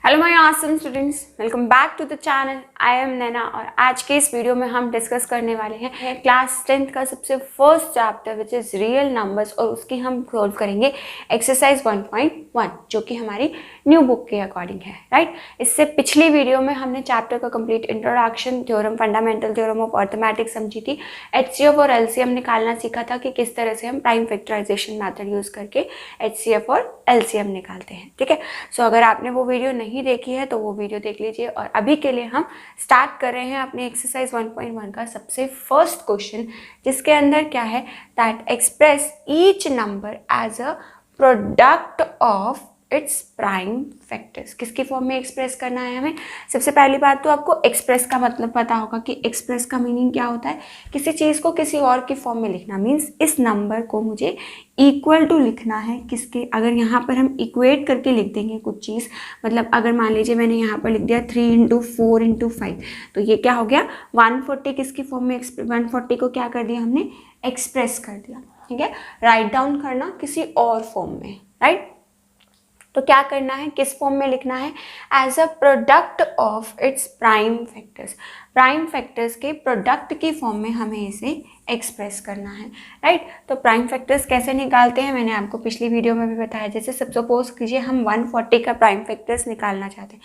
Hello my awesome students, welcome back to the channel. I am Naina और आज के इस वीडियो में हम डिस्कस करने वाले हैं क्लास 10th का सबसे first chapter which is real numbers, और उसकी हम सॉल्व करेंगे एक्सरसाइज 1.1 जो कि हमारी न्यू बुक के अकॉर्डिंग है, राइट। इससे पिछली वीडियो में हमने चैप्टर का complete introduction, theorem, fundamental theorem of arithmetics समझी थी। HCF और LCM निकालना सीखा था कि किस तरह से हम प्राइम फैक्टराइजेशन मेथड यूज़ करके HCF और LCM निकालते हैं, ठीक है। सो अगर आपने वो वीडियो नहीं देखी है तो वो वीडियो देख लीजिए। और अभी के लिए हम स्टार्ट कर रहे हैं अपने एक्सरसाइज 1.1 का सबसे फर्स्ट क्वेश्चन, जिसके अंदर क्या है, that express each number as a product of its prime factors. किसकी फॉर्म में एक्सप्रेस करना है हमें? सबसे पहली बात तो आपको एक्सप्रेस का मतलब पता होगा कि एक्सप्रेस का मीनिंग क्या होता है। किसी चीज़ को किसी और की फॉर्म में लिखना मीन्स इस नंबर को मुझे इक्वल टू लिखना है किसके। अगर यहाँ पर हम इक्वेट करके लिख देंगे कुछ चीज़, मतलब अगर मान लीजिए मैंने यहाँ पर लिख दिया 3 × 4 × 5, तो ये क्या हो गया 140। किसकी फॉर्म में 140 को क्या कर दिया हमने? एक्सप्रेस कर दिया, ठीक है। राइट डाउन करना किसी और फॉर्म में, राइट। तो क्या करना है, किस फॉर्म में लिखना है? As a product of its prime factors. Prime factors के प्रोडक्ट की फॉर्म में हमें इसे एक्सप्रेस करना है, राइट। तो प्राइम फैक्टर्स कैसे निकालते हैं मैंने आपको पिछली वीडियो में भी बताया। जैसे सपोज कीजिए हम 140 का प्राइम फैक्टर्स निकालना चाहते हैं,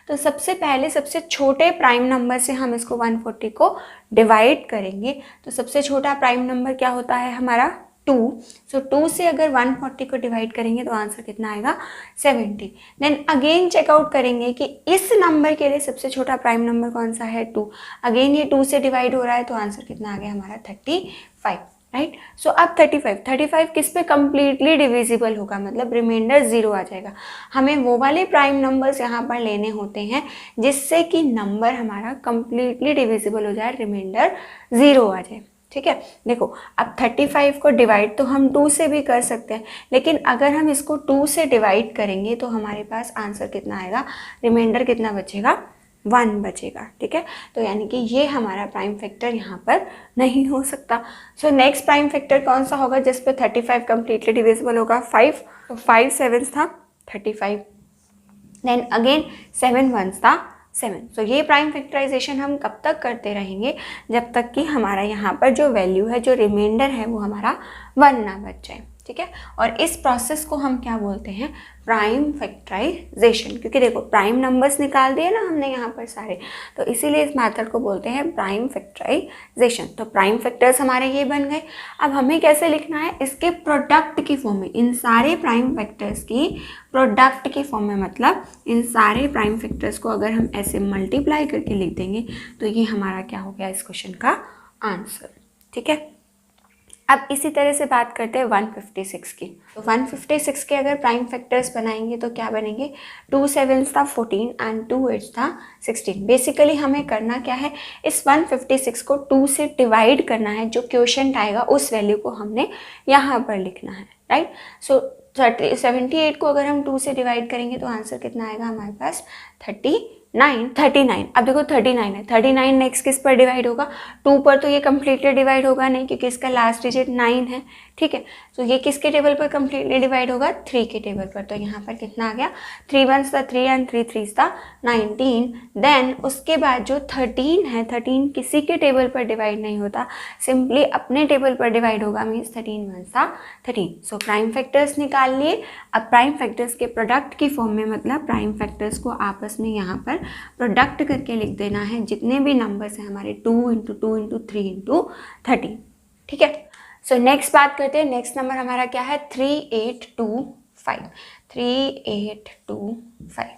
तो सबसे पहले सबसे छोटे प्राइम नंबर से हम इसको 140 को डिवाइड करेंगे। तो सबसे छोटा प्राइम नंबर क्या होता है हमारा? 2। सो 2 से अगर 140 को डिवाइड करेंगे तो आंसर कितना आएगा? 70। देन अगेन चेकआउट करेंगे कि इस नंबर के लिए सबसे छोटा प्राइम नंबर कौन सा है? 2। अगेन ये 2 से डिवाइड हो रहा है तो आंसर कितना आ गया हमारा? 35, राइट। सो अब 35 किस पे कंप्लीटली डिविजिबल होगा, मतलब रिमाइंडर 0 आ जाएगा। हमें वो वाले प्राइम नंबर्स यहाँ पर लेने होते हैं जिससे कि नंबर हमारा कंप्लीटली डिविजिबल हो जाए, रिमाइंडर 0 आ जाए, ठीक है। देखो अब 35 को डिवाइड तो हम 2 से भी कर सकते हैं, लेकिन अगर हम इसको 2 से डिवाइड करेंगे तो हमारे पास आंसर कितना आएगा? रिमाइंडर कितना बचेगा? 1 बचेगा, ठीक है। तो यानी कि ये हमारा प्राइम फैक्टर यहाँ पर नहीं हो सकता। सो नेक्स्ट प्राइम फैक्टर कौन सा होगा जिस पे 35 कंप्लीटली डिविजिबल होगा? 5। तो 5 7 था 35, देन अगेन 7 1 था 7। सो ये प्राइम फैक्टराइजेशन हम कब तक करते रहेंगे? जब तक कि हमारा यहाँ पर जो वैल्यू है, जो रिमाइंडर है, वो हमारा 1 ना बच जाए, ठीक है। और इस प्रोसेस को हम क्या बोलते हैं? Prime factorisation. क्योंकि देखो प्राइम नंबर्स निकाल दिए ना हमने यहाँ पर सारे, तो इसीलिए इस मेथड को बोलते हैं प्राइम फैक्टराइजेशन। तो प्राइम फैक्टर्स हमारे ये बन गए। अब हमें कैसे लिखना है? इसके प्रोडक्ट की फॉर्म में, इन सारे प्राइम फैक्टर्स की प्रोडक्ट की फॉर्म में, मतलब इन सारे प्राइम फैक्टर्स को अगर हम ऐसे मल्टीप्लाई करके लिख देंगे तो ये हमारा क्या हो गया इस क्वेश्चन का आंसर, ठीक है। अब इसी तरह से बात करते हैं 156 की। तो 156 के अगर प्राइम फैक्टर्स बनाएंगे तो क्या बनेंगे? 2 7 था 14 एंड 2 8 था 16। बेसिकली हमें करना क्या है? इस 156 को 2 से डिवाइड करना है। जो क्वोशिएंट आएगा उस वैल्यू को हमने यहाँ पर लिखना है, राइट। सो 78 को अगर हम 2 से डिवाइड करेंगे तो आंसर कितना आएगा हमारे पास? 39। अब देखो 39 है, 39 नेक्स्ट किस पर डिवाइड होगा? 2 पर। तो ये कंप्लीटली डिवाइड होगा नहीं क्योंकि इसका लास्ट डिजिट 9 है, ठीक है। तो ये किसके टेबल पर कंप्लीटली डिवाइड होगा? 3 के टेबल पर। तो यहाँ पर कितना आ गया? 3 1 था 3 एंड 3 3 था 19। देन उसके बाद जो 13 है, 13 किसी के टेबल पर डिवाइड नहीं होता, सिंपली अपने टेबल पर डिवाइड होगा, मीन्स 13 1 था 13। सो प्राइम फैक्टर्स निकाल लिए। अब प्राइम फैक्टर्स के प्रोडक्ट की फॉर्म में, मतलब प्राइम फैक्टर्स को आपस में यहाँ पर प्रोडक्ट करके लिख देना है जितने भी नंबर्स हैं हमारे 2 × 2 × 3 × 13, ठीक है। सो नेक्स्ट बात करते हैं। नेक्स्ट नंबर हमारा क्या है? 3825। 3825,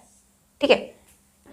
ठीक है।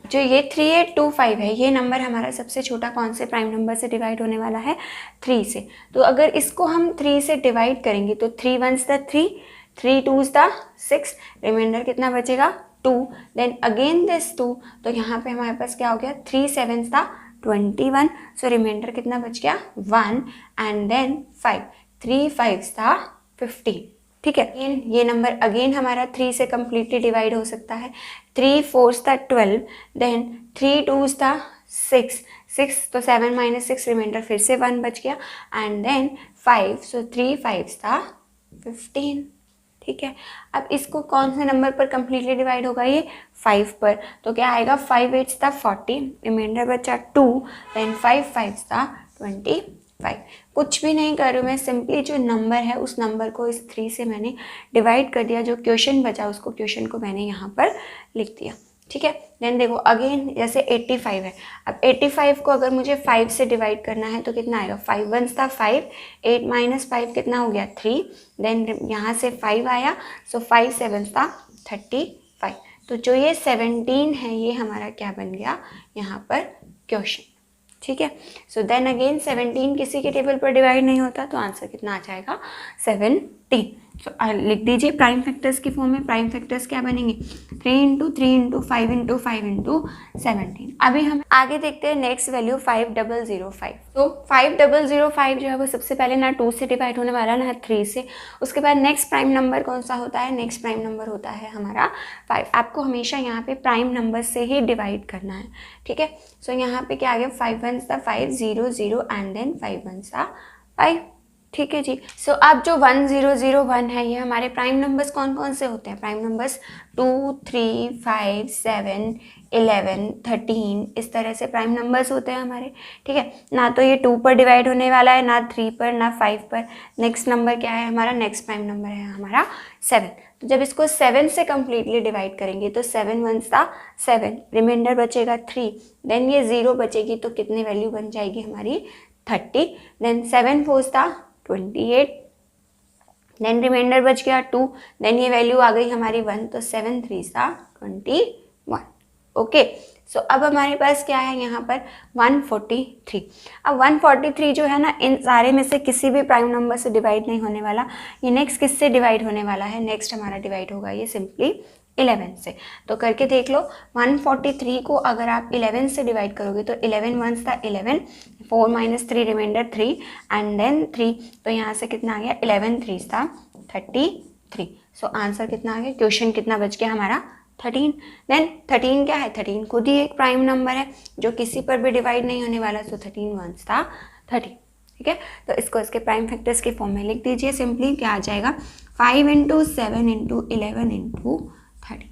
जो ये 3825 है, ये नंबर हमारा सबसे छोटा कौन से प्राइम नंबर से डिवाइड होने वाला है? 3 से। तो अगर इसको हम 3 से डिवाइड करेंगे तो 3 1 था 3, 3 2 था 6, रिमाइंडर कितना बचेगा? 2। देन अगेन दिस 2, तो यहाँ पे हमारे पास क्या हो गया? 3 7 था 21, सो रिमाइंडर कितना बच गया? 1 एंड देन 5, 3 5 था 15, ठीक है। ये नंबर अगेन हमारा 3 से कम्प्लीटली डिवाइड हो सकता है। 3 4 था 12, देन 3 2 था 6, तो 7 - 6 रिमाइंडर फिर से 1 बच गया, एंड देन 5, सो 3 5 था 15, ठीक है। अब इसको कौन से नंबर पर कंप्लीटली डिवाइड होगा, ये 5 पर, तो क्या आएगा 5 8 था 40, रिमाइंडर बचा 2, देन 5 5 था 25। कुछ भी नहीं कर रही हूँ मैं, सिंपली जो नंबर है उस नंबर को इस 3 से मैंने डिवाइड कर दिया, जो क्वेश्चन बचा उसको क्वेश्चन को मैंने यहाँ पर लिख दिया, ठीक है। देन देखो अगेन जैसे 85 है, अब 85 को अगर मुझे 5 से डिवाइड करना है तो कितना आएगा, 5 1 था 5, 8 माइनस 5 कितना हो गया 3, देन यहाँ से 5 आया, सो 5 7 था 35। तो जो ये 17 है ये हमारा क्या बन गया यहाँ पर क्वेश्चन, ठीक है। सो देन अगेन 17 किसी के टेबल पर डिवाइड नहीं होता, तो आंसर कितना आ जाएगा 17। सो लिख दीजिए प्राइम फैक्टर्स की फॉर्म में। प्राइम फैक्टर्स क्या बनेंगे, 3 इंटू 3 इंटू 5 इंटू 5 इंटू 17। अभी हम आगे देखते हैं नेक्स्ट वैल्यू 5005। तो 5005 जो है वो सबसे पहले ना 2 से डिवाइड होने वाला ना 3 से। उसके बाद नेक्स्ट प्राइम नंबर कौन सा होता है, नेक्स्ट प्राइम नंबर होता है हमारा 5। आपको हमेशा यहाँ पे प्राइम नंबर से ही डिवाइड करना है, ठीक है। सो यहाँ पे क्या आ गया, 5 1 था 5 0 0 एंड देन 5 1 था 5, ठीक है जी। सो अब जो 1 0 0 1 है ये हमारे प्राइम नंबर्स कौन कौन से होते हैं, प्राइम नंबर्स 2 3 5 7 11 13, इस तरह से प्राइम नंबर्स होते हैं हमारे, ठीक है। ना तो ये 2 पर डिवाइड होने वाला है, ना 3 पर, ना 5 पर। नेक्स्ट नंबर क्या है हमारा, नेक्स्ट प्राइम नंबर है हमारा 7। तो जब इसको 7 से कम्प्लीटली डिवाइड करेंगे तो 7 1 था 7, रिमाइंडर बचेगा 3, देन ये 0 बचेगी तो कितनी वैल्यू बन जाएगी हमारी 30, देन 7 4 था 28, देन रिमाइंडर बच गया 2, देन ये वैल्यू आ गई हमारी 1, तो 7 3 था 21। ओके, सो अब हमारे पास क्या है यहाँ पर 143। अब 143 जो है ना इन सारे में से किसी भी प्राइम नंबर से डिवाइड नहीं होने वाला। ये नेक्स्ट किससे डिवाइड होने वाला है, नेक्स्ट हमारा डिवाइड होगा ये सिंपली 11 से। तो करके देख लो, 143 को अगर आप 11 से डिवाइड करोगे तो 11 1 था 11, 4 माइनस 3 रिमाइंडर 3 एंड देन 3, तो यहाँ से कितना आ गया 11 3 था 33। सो आंसर कितना आ गया, क्वेश्चन कितना बच गया हमारा 13। देन 13 क्या है, 13 खुद ही एक प्राइम नंबर है जो किसी पर भी डिवाइड नहीं होने वाला, सो 13 1 था 30, ठीक है। तो इसको इसके प्राइम फैक्टर्स के फॉर्म में लिख दीजिए। सिंपली क्या आ जाएगा 5 into 7 into 11 into 30,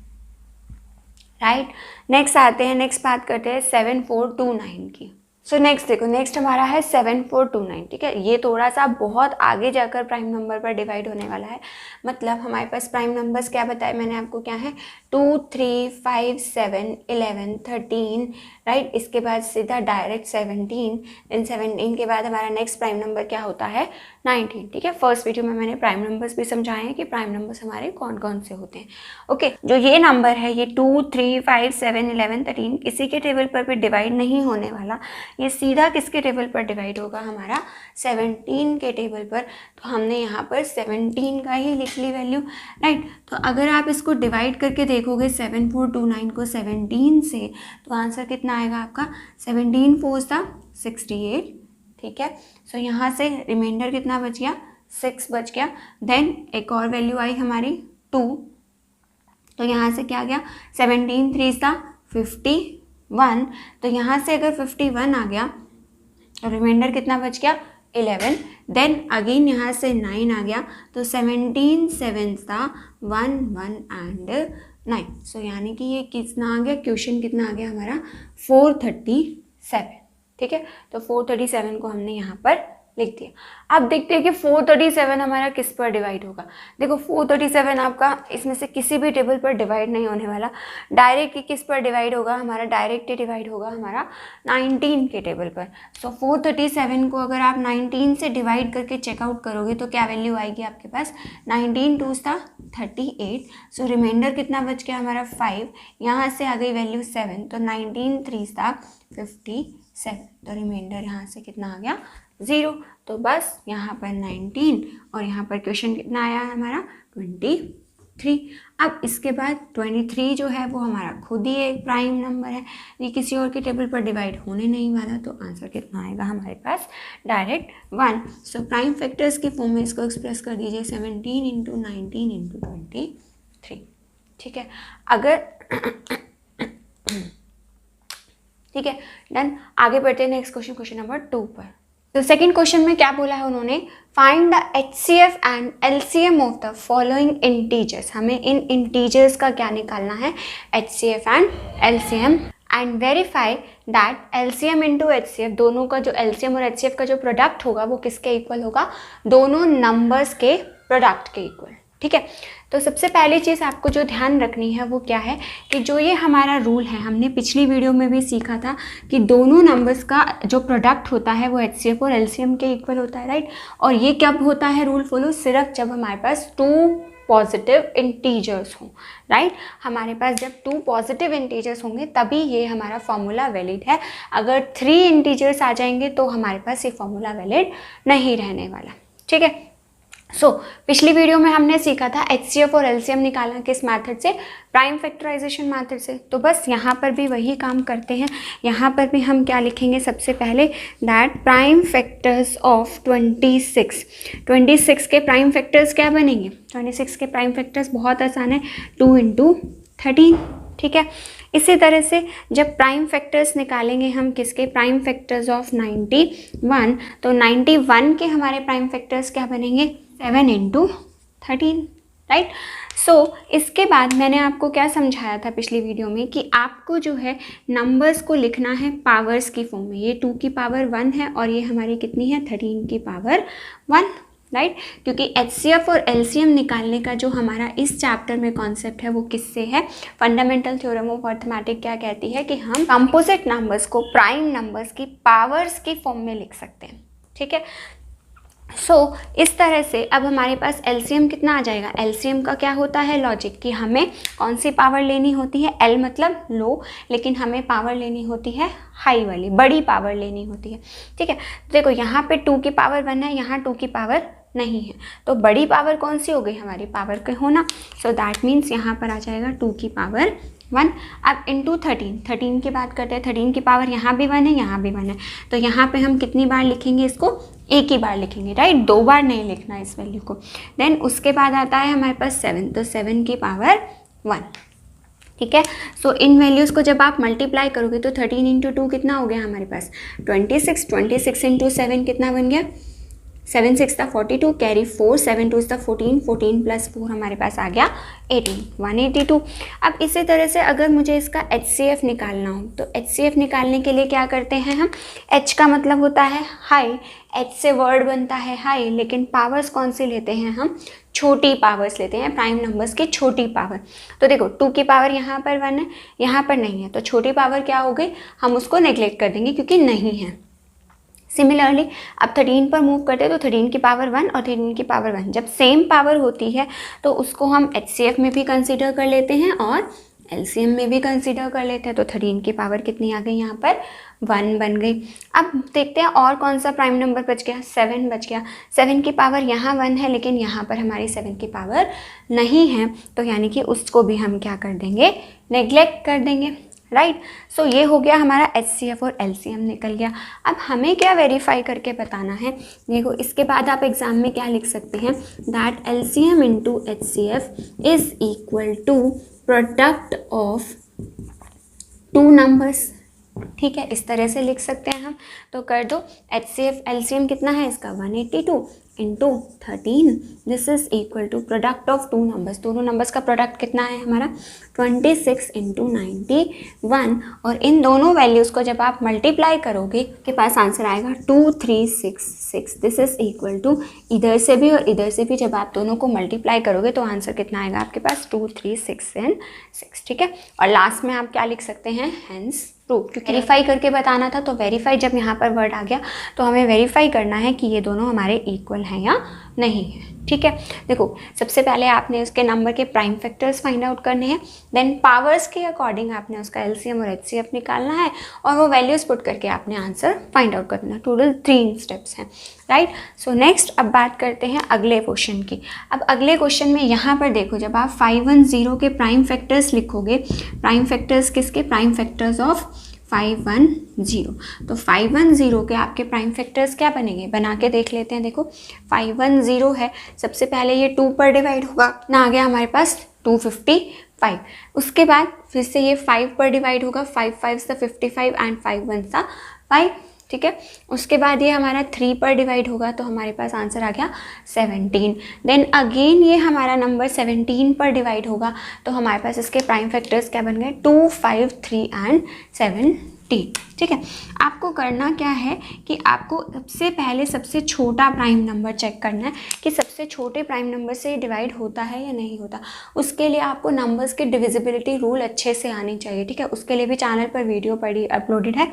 right. Next आते हैं, नेक्स्ट बात करते हैं 7429 की। सो नेक्स्ट देखो, नेक्स्ट हमारा है 7429, ठीक है। ये थोड़ा सा बहुत आगे जाकर प्राइम नंबर पर डिवाइड होने वाला है। मतलब हमारे पास प्राइम नंबर्स क्या बताए मैंने आपको, क्या है 2 3 5 7 11 13, राइट। इसके बाद सीधा डायरेक्ट 17, देन 17 के बाद हमारा नेक्स्ट प्राइम नंबर क्या होता है 19, ठीक है। फर्स्ट वीडियो में मैंने प्राइम नंबर्स भी समझाए हैं कि प्राइम नंबर्स हमारे कौन कौन से होते हैं। ओके, जो ये नंबर है ये 2 3 5 7 11 13 किसी के टेबल पर भी डिवाइड नहीं होने वाला, ये सीधा किसके टेबल पर डिवाइड होगा हमारा 17 के टेबल पर। तो हमने यहाँ पर 17 का ही लिख ली वैल्यू, राइट। तो अगर आप इसको डिवाइड करके देखोगे 7429 को 17 से, तो आंसर कितना आएगा आपका 17 4 था 68, ठीक है। सो यहाँ से रिमाइंडर कितना बच गया 6 बच गया। देन एक और वैल्यू आई हमारी 2, तो यहाँ से क्या गया 17 3 था 51, तो यहाँ से अगर 51 आ गया तो रिमाइंडर कितना बच गया 11, देन अगेन यहाँ से 9 आ गया, तो 17 7 था 1 1 एंड 9। सो यानी कि ये कितना आ गया, क्वेश्चन कितना आ गया हमारा 437, ठीक है। तो 437 को हमने यहाँ पर लिख दिया। अब देखते हैं कि 437 हमारा किस पर डिवाइड होगा। देखो 437 आपका इसमें से किसी भी टेबल पर डिवाइड नहीं होने वाला, डायरेक्ट ही किस पर डिवाइड होगा हमारा, डायरेक्ट ही डिवाइड होगा हमारा 19 के टेबल पर। सो 437 को अगर आप 19 से डिवाइड करके चेकआउट करोगे तो क्या वैल्यू आएगी आपके पास, 19 2 था 38, सो रिमाइंडर कितना बच गया हमारा 5, यहाँ से आ गई वैल्यू 7, तो 19 3 था 57, तो रिमाइंडर यहाँ से कितना आ गया 0। तो बस यहाँ पर 19 और यहाँ पर क्वेश्चन कितना आया है हमारा 23। अब इसके बाद 23 जो है वो हमारा खुद ही एक प्राइम नंबर है, ये किसी और के टेबल पर डिवाइड होने नहीं वाला, तो आंसर कितना आएगा हमारे पास डायरेक्ट 1। सो प्राइम फैक्टर्स के फॉर्म में इसको एक्सप्रेस कर दीजिए 17 इंटू 19 इंटू 23, ठीक है। अगर ठीक है, डन। आगे बढ़ते हैं नेक्स्ट क्वेश्चन, क्वेश्चन नंबर 2 पर। तो सेकंड क्वेश्चन में क्या बोला है उन्होंने, find the HCF and LCM of the following integers. हमें इन इंटीजर्स का क्या निकालना है, HCF and LCM, and verify that LCM into HCF, दोनों का जो LCM और HCF का जो प्रोडक्ट होगा वो किसके इक्वल होगा, दोनों नंबर्स के प्रोडक्ट के इक्वल। ठीक है, तो सबसे पहली चीज़ आपको जो ध्यान रखनी है वो क्या है कि जो ये हमारा रूल है, हमने पिछली वीडियो में भी सीखा था कि दोनों नंबर्स का जो प्रोडक्ट होता है वो HCF और LCM के इक्वल होता है, राइट। और ये कब होता है रूल फॉलो, सिर्फ जब हमारे पास 2 पॉजिटिव इंटीजर्स हों, राइट। हमारे पास जब 2 पॉजिटिव इंटीजर्स होंगे तभी ये हमारा फॉर्मूला वैलिड है। अगर 3 इंटीजर्स आ जाएंगे तो हमारे पास ये फॉर्मूला वैलिड नहीं रहने वाला। ठीक है, पिछली वीडियो में हमने सीखा था HCF और LCM निकालना किस मेथड से, प्राइम फैक्टराइजेशन मेथड से। तो बस यहाँ पर भी वही काम करते हैं। यहाँ पर भी हम क्या लिखेंगे, सबसे पहले दैट प्राइम फैक्टर्स ऑफ 26 के प्राइम फैक्टर्स क्या बनेंगे, 26 के प्राइम फैक्टर्स बहुत आसान है, 2 इंटू 13। ठीक है, इसी तरह से जब प्राइम फैक्टर्स निकालेंगे हम किसके, प्राइम फैक्टर्स ऑफ 91, तो 91 के हमारे प्राइम फैक्टर्स क्या बनेंगे, 7 इंटू 13, राइट। सो इसके बाद मैंने आपको क्या समझाया था पिछली वीडियो में कि आपको जो है नंबर्स को लिखना है पावर्स की फॉर्म में। ये 2 की पावर 1 है और ये हमारी कितनी है, 13 की पावर 1, राइट। क्योंकि HCF और LCM निकालने का जो हमारा इस चैप्टर में कॉन्सेप्ट है वो किससे है, फंडामेंटल थ्योरम ऑफ अर्थमेटिक क्या कहती है कि हम कंपोजिट नंबर्स को प्राइम नंबर्स की पावर्स की फॉर्म में लिख सकते हैं। ठीक है, इस तरह से अब हमारे पास LCM कितना आ जाएगा, LCM का क्या होता है लॉजिक कि हमें कौन सी पावर लेनी होती है, L मतलब लो, लेकिन हमें पावर लेनी होती है हाई वाली, बड़ी पावर लेनी होती है। ठीक है, देखो यहाँ पे 2 की पावर 1 है, यहाँ 2 की पावर नहीं है, तो बड़ी पावर कौन सी हो गई, हमारी पावर के होना। सो दैट मीन्स यहाँ पर आ जाएगा 2 की पावर 1। अब इंटू 13 की बात करते हैं, 13 की पावर यहाँ भी 1 है, यहाँ भी 1 है, तो यहाँ पे हम कितनी बार लिखेंगे इसको, एक ही बार लिखेंगे, राइट, 2 बार नहीं लिखना इस वैल्यू को। देन उसके बाद आता है हमारे पास 7, तो 7 की पावर 1। ठीक है, सो इन वैल्यूज़ को जब आप मल्टीप्लाई करोगे तो 13 इंटू 2 कितना हो गया हमारे पास, 26 इंटू 7 कितना बन गया, 7 6 था 42, कैरी 4, 7 2 था 14, 14 प्लस 4 हमारे पास आ गया 18, 182। अब इसी तरह से अगर मुझे इसका HCF निकालना हो तो HCF निकालने के लिए क्या करते हैं हम, H का मतलब होता है हाई, H से वर्ड बनता है हाई, लेकिन पावर्स कौन सी लेते हैं हम, छोटी पावर्स लेते हैं, प्राइम नंबर्स की छोटी पावर। तो देखो 2 की पावर यहाँ पर 1 है, यहाँ पर नहीं है, तो छोटी पावर क्या हो गई, हम उसको नेग्लेक्ट कर देंगे क्योंकि नहीं है। सिमिलरली अब 13 पर मूव करते हैं तो 13 की पावर 1 और 13 की पावर 1 जब सेम पावर होती है तो उसको हम HCF में भी कंसीडर कर लेते हैं और LCM में भी कंसीडर कर लेते हैं। तो 13 की पावर कितनी आ गई, यहाँ पर 1 बन गई। अब देखते हैं और कौन सा प्राइम नंबर बच गया, 7 बच गया। 7 की पावर यहाँ 1 है लेकिन यहाँ पर हमारी 7 की पावर नहीं है, तो यानी कि उसको भी हम क्या कर देंगे, नेग्लेक्ट कर देंगे, राइट। सो ये हो गया हमारा HCF और LCM निकल गया। अब हमें क्या वेरीफाई करके बताना है, देखो इसके बाद आप एग्जाम में क्या लिख सकते हैं, that LCM into HCF is equal to product of 2 numbers. ठीक है, इस तरह से लिख सकते हैं हम। तो कर दो, HCF LCM कितना है इसका, 182 into 13, this is equal to product of 2 numbers. दोनों नंबर्स का प्रोडक्ट कितना है हमारा, 26 इंटू 91, और इन दोनों वैल्यूज़ को जब आप मल्टीप्लाई करोगे के पास आंसर आएगा 2366। दिस इज इक्वल टू इधर से भी और इधर से भी जब आप दोनों को मल्टीप्लाई करोगे तो आंसर कितना आएगा आपके पास, 2366। ठीक है, और लास्ट में आप क्या लिख सकते हैं, हेंस प्रूव। क्योंकि वेरीफाई करके बताना था, तो वेरीफाई जब यहाँ पर वर्ड आ गया तो हमें वेरीफाई करना है कि ये दोनों हमारे इक्वल हैं या नहीं है। ठीक है, देखो सबसे पहले आपने उसके नंबर के प्राइम फैक्टर्स फाइंड आउट करने हैं, देन पावर्स के अकॉर्डिंग आपने उसका LCM और HCF निकालना है और वो वैल्यूज़ पुट करके आपने आंसर फाइंड आउट करना है। टोटल 3 स्टेप्स हैं, राइट। सो नेक्स्ट अब बात करते हैं अगले क्वेश्चन की। अब अगले क्वेश्चन में यहाँ पर देखो, जब आप 510 के प्राइम फैक्टर्स लिखोगे, प्राइम फैक्टर्स किसके, प्राइम फैक्टर्स ऑफ 510, तो 510 के आपके प्राइम फैक्टर्स क्या बनेंगे, बना के देख लेते हैं। देखो 510 है, सबसे पहले ये 2 पर डिवाइड होगा, ना आ गया हमारे पास 255। उसके बाद फिर से ये 5 पर डिवाइड होगा, 5 5 55 एंड 5 1 5, ठीक है। उसके बाद ये हमारा 3 पर डिवाइड होगा तो हमारे पास आंसर आ गया 17। देन अगेन ये हमारा नंबर 17 पर डिवाइड होगा तो हमारे पास इसके प्राइम फैक्टर्स क्या बन गए, 2, 5, 3 एंड 17। ठीक है। आपको करना क्या है कि आपको सबसे पहले सबसे छोटा प्राइम नंबर चेक करना है कि सबसे छोटे प्राइम नंबर से डिवाइड होता है या नहीं होता। उसके लिए आपको नंबर्स के डिविजिबिलिटी रूल अच्छे से आनी चाहिए। ठीक है। उसके लिए भी चैनल पर वीडियो अपलोडेड है,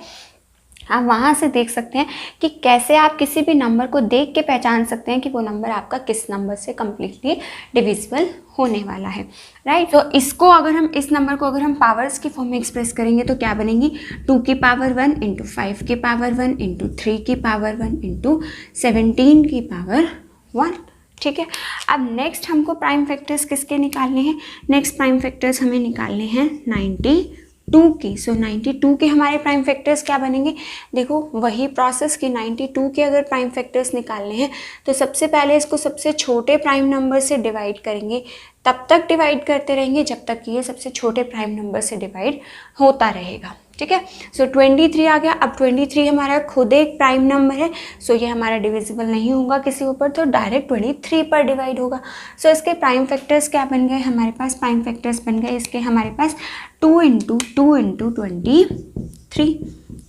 आप वहाँ से देख सकते हैं कि कैसे आप किसी भी नंबर को देख के पहचान सकते हैं कि वो नंबर आपका किस नंबर से कम्प्लीटली डिविजिबल होने वाला है, राइट। तो इसको अगर हम इस नंबर को अगर हम पावर्स की फॉर्म में एक्सप्रेस करेंगे तो क्या बनेगी, 2 की पावर 1 इंटू 5 की पावर 1 इंटू 3 की पावर 1 इंटू 17 की पावर 1। ठीक है। अब नेक्स्ट हमको प्राइम फैक्टर्स किसके निकालने हैं, नेक्स्ट प्राइम फैक्टर्स हमें निकालने हैं 92 की। सो 92 के हमारे प्राइम फैक्टर्स क्या बनेंगे, देखो वही प्रोसेस कि 92 के अगर प्राइम फैक्टर्स निकालने हैं तो सबसे पहले इसको सबसे छोटे प्राइम नंबर से डिवाइड करेंगे, तब तक डिवाइड करते रहेंगे जब तक कि ये सबसे छोटे प्राइम नंबर से डिवाइड होता रहेगा। ठीक है। सो 23 आ गया। अब 23 हमारा खुद एक प्राइम नंबर है, सो ये हमारा डिविजिबल नहीं होगा किसी ऊपर, तो डायरेक्ट 23 पर डिवाइड होगा। सो इसके प्राइम फैक्टर्स क्या बन गए, हमारे पास प्राइम फैक्टर्स बन गए इसके हमारे पास 2 इंटू 2 इंटू 23।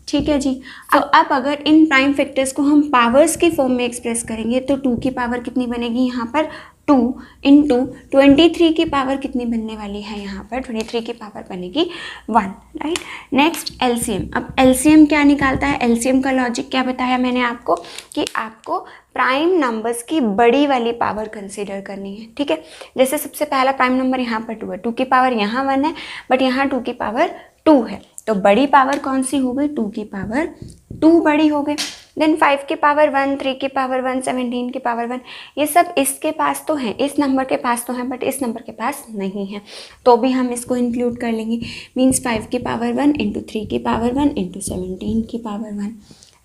ठीक है जी। तो अब अगर इन प्राइम फैक्टर्स को हम पावर्स की फॉर्म में एक्सप्रेस करेंगे तो 2 की पावर कितनी बनेगी यहाँ पर, 2 इंटू 23 की पावर कितनी बनने वाली है, यहाँ पर 23 की पावर बनेगी 1, राइट। Next LCM. अब एलसीएम क्या निकालता है, एलसीएम का लॉजिक क्या बताया मैंने आपको कि आपको प्राइम नंबर्स की बड़ी वाली पावर कंसीडर करनी है। ठीक है। जैसे सबसे पहला प्राइम नंबर यहाँ पर 2 है, 2 की पावर यहाँ 1 है बट यहाँ 2 की पावर 2 है, तो बड़ी पावर कौन सी हो गई, 2 की पावर 2 बड़ी हो गई। देन 5 की पावर 1, 3 की पावर 1, 17 की पावर 1, ये सब इसके पास तो हैं, इस नंबर के पास तो हैं बट इस नंबर के पास नहीं है, तो भी हम इसको इंक्लूड कर लेंगे। मीन्स 5 की पावर 1 इंटू 3 की पावर 1 इंटू 17 की पावर 1,